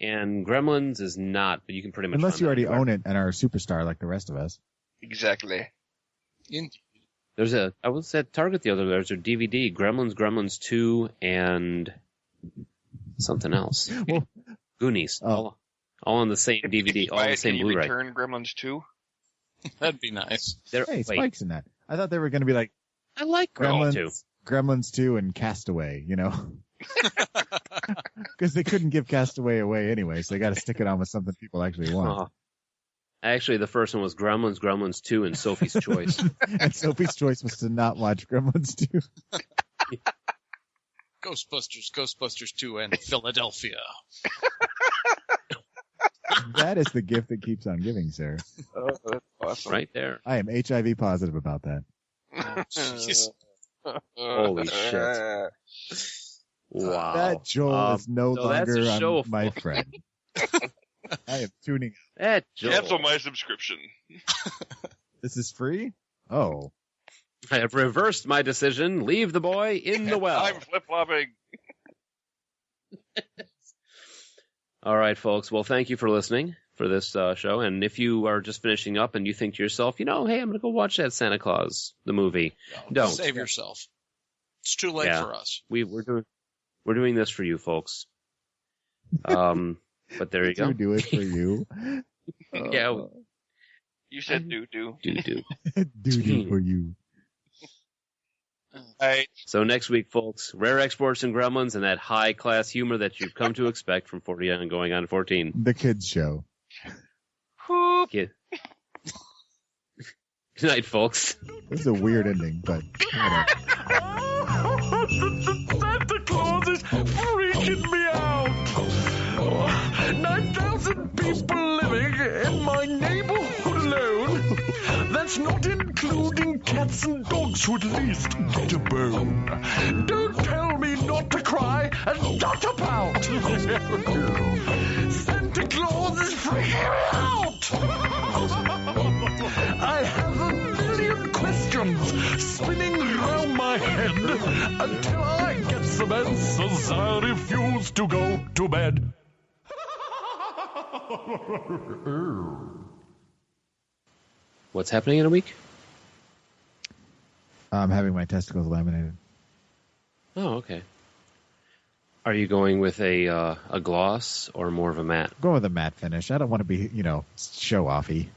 B: and Gremlins is not, but you can pretty much
E: unless you already
B: anywhere.
E: own it and are a superstar like the rest of us.
D: Exactly.
B: There's I was at Target the other day. There's a DVD, Gremlins 2, and something else.
E: Well,
B: Goonies. All on the same DVD, all on the same Blu-ray.
D: Can you return Gremlins 2?
C: That'd be nice.
E: Hey, Spike's in that. I thought they were going to be like
B: I like
E: Gremlins 2 and Castaway, because they couldn't give Castaway away anyway, so they got to stick it on with something people actually want.
B: Actually, the first one was Gremlins 2, and Sophie's Choice.
E: And Sophie's Choice was to not watch Gremlins 2.
C: Ghostbusters 2, and Philadelphia.
E: That is the gift that keeps on giving, sir.
D: Oh, that's awesome.
B: Right there.
E: I am HIV positive about that.
B: Holy shit. Wow.
E: That Joel is no longer my friend. I am tuning out.
B: That Joel.
D: Cancel my subscription.
E: This is free? Oh.
B: I have reversed my decision. Leave the boy in the well.
D: I'm flip-flopping.
B: All right, folks. Well, thank you for listening. for this show. And if you are just finishing up and you think to yourself, hey, I'm going to go watch that Santa Claus, the movie, don't.
C: Save yourself. It's too late for us.
B: We're doing this for you, folks. But there you go.
E: We do it for you.
B: Yeah.
D: You said do-do.
B: Do.
E: Do for you.
D: Right.
B: So next week, folks, rare exports and gremlins and that high-class humor that you've come to expect from 40 and going on 14.
E: The kids show.
D: Whoop.
B: Good night, folks.
E: This is a weird ending, but whatever.
A: Santa Claus is freaking me out. 9,000 people living in my neighborhood alone. That's not including cats and dogs who at least get a bone. Don't tell me not to cry and not to pout. Santa Claus is freaking me out. I have a million questions spinning around my head until I get some answers. I refuse to go to bed.
B: What's happening in a week?
E: I'm having my testicles laminated.
B: Oh, okay. Are you going with a gloss or more of a matte?
E: Go with a matte finish. I don't want to be, show offy.